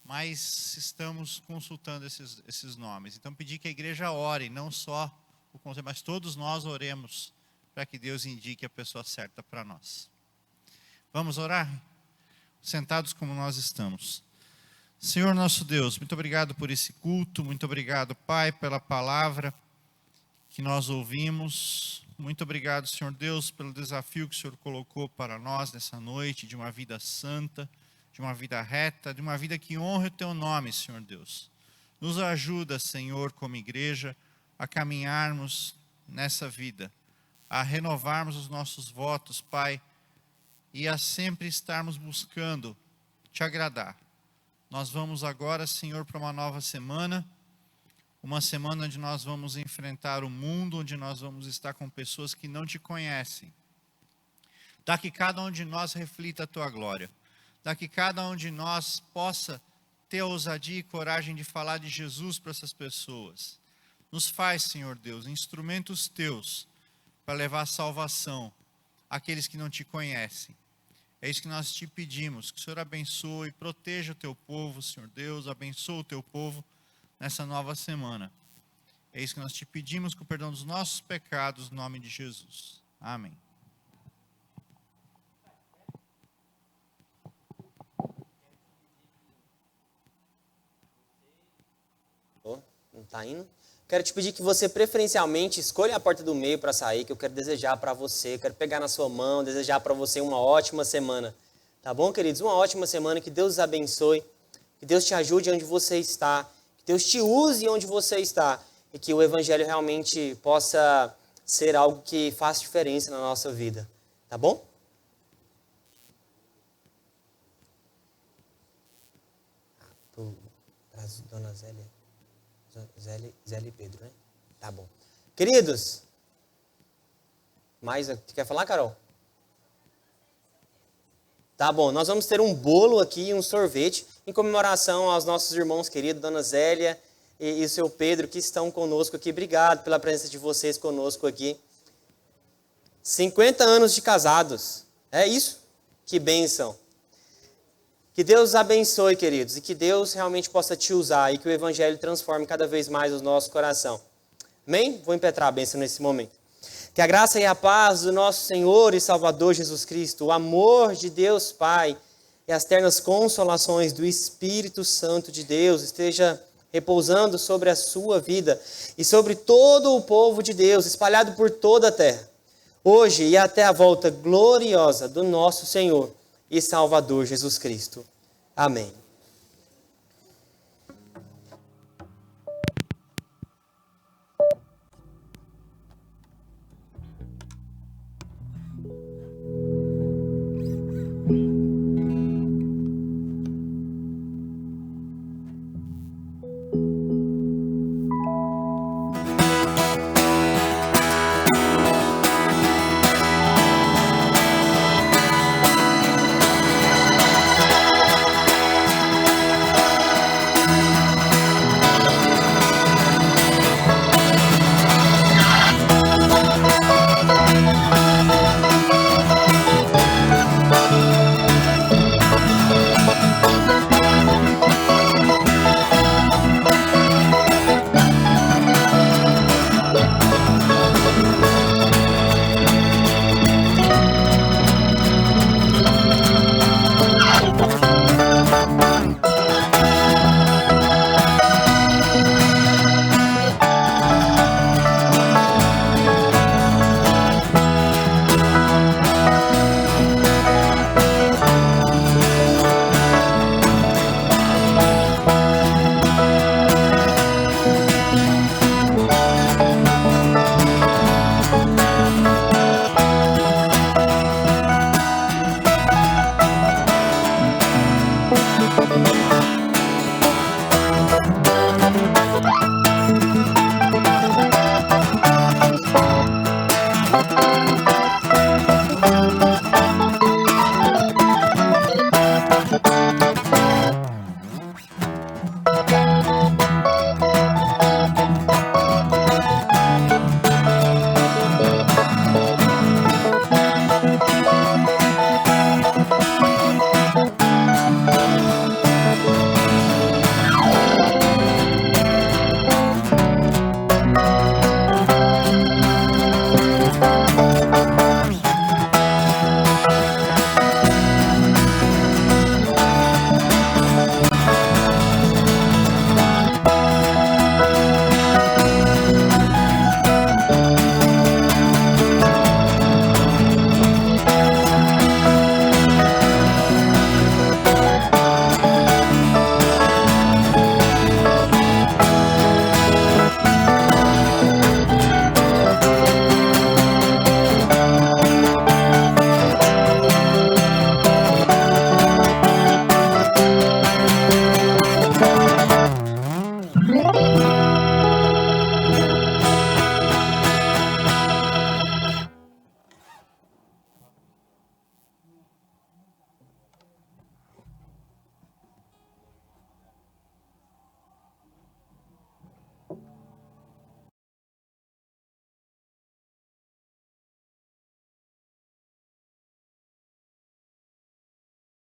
Mas estamos consultando esses nomes. Então pedi que a igreja ore, não só o conselho, mas todos nós oremos para que Deus indique a pessoa certa para nós. Vamos orar? Sentados como nós estamos. Senhor nosso Deus, muito obrigado por esse culto, muito obrigado, Pai, pela palavra que nós ouvimos. Muito obrigado, Senhor Deus, pelo desafio que o Senhor colocou para nós nessa noite, de uma vida santa, de uma vida reta, de uma vida que honre o Teu nome, Senhor Deus. Nos ajuda, Senhor, como igreja, a caminharmos nessa vida, a renovarmos os nossos votos, Pai, e a sempre estarmos buscando Te agradar. Nós vamos agora, Senhor, para uma nova semana onde nós vamos enfrentar o mundo, onde nós vamos estar com pessoas que não Te conhecem. Dá que cada um de nós reflita a Tua glória. Dá que cada um de nós possa ter a ousadia e coragem de falar de Jesus para essas pessoas. Nos faz, Senhor Deus, instrumentos Teus para levar salvação àqueles que não Te conhecem. É isso que nós Te pedimos, que o Senhor abençoe e proteja o Teu povo, Senhor Deus, abençoe o Teu povo nessa nova semana. É isso que nós Te pedimos, com o perdão dos nossos pecados, no nome de Jesus. Amém. Não está indo? quero te pedir que você preferencialmente escolha a porta do meio para sair, que eu quero desejar para você, quero pegar na sua mão, desejar para você uma ótima semana. Tá bom, queridos? Uma ótima semana, que Deus os abençoe, que Deus te ajude onde você está, que Deus te use onde você está e que o Evangelho realmente possa ser algo que faça diferença na nossa vida. Tá bom? Dona Zélia e Pedro, né? Tá bom. Queridos, quer falar, Carol? Tá bom, nós vamos ter um bolo aqui e um sorvete em comemoração aos nossos irmãos queridos, Dona Zélia e o seu Pedro, que estão conosco aqui. Obrigado pela presença de vocês conosco aqui. 50 anos de casados. É isso? Que bênção. Que Deus os abençoe, queridos, e que Deus realmente possa te usar e que o Evangelho transforme cada vez mais o nosso coração. Amém? Vou impetrar a bênção nesse momento. Que a graça e a paz do nosso Senhor e Salvador Jesus Cristo, o amor de Deus Pai e as ternas consolações do Espírito Santo de Deus esteja repousando sobre a sua vida e sobre todo o povo de Deus, espalhado por toda a terra, hoje e até a volta gloriosa do nosso Senhor e Salvador Jesus Cristo. Amém.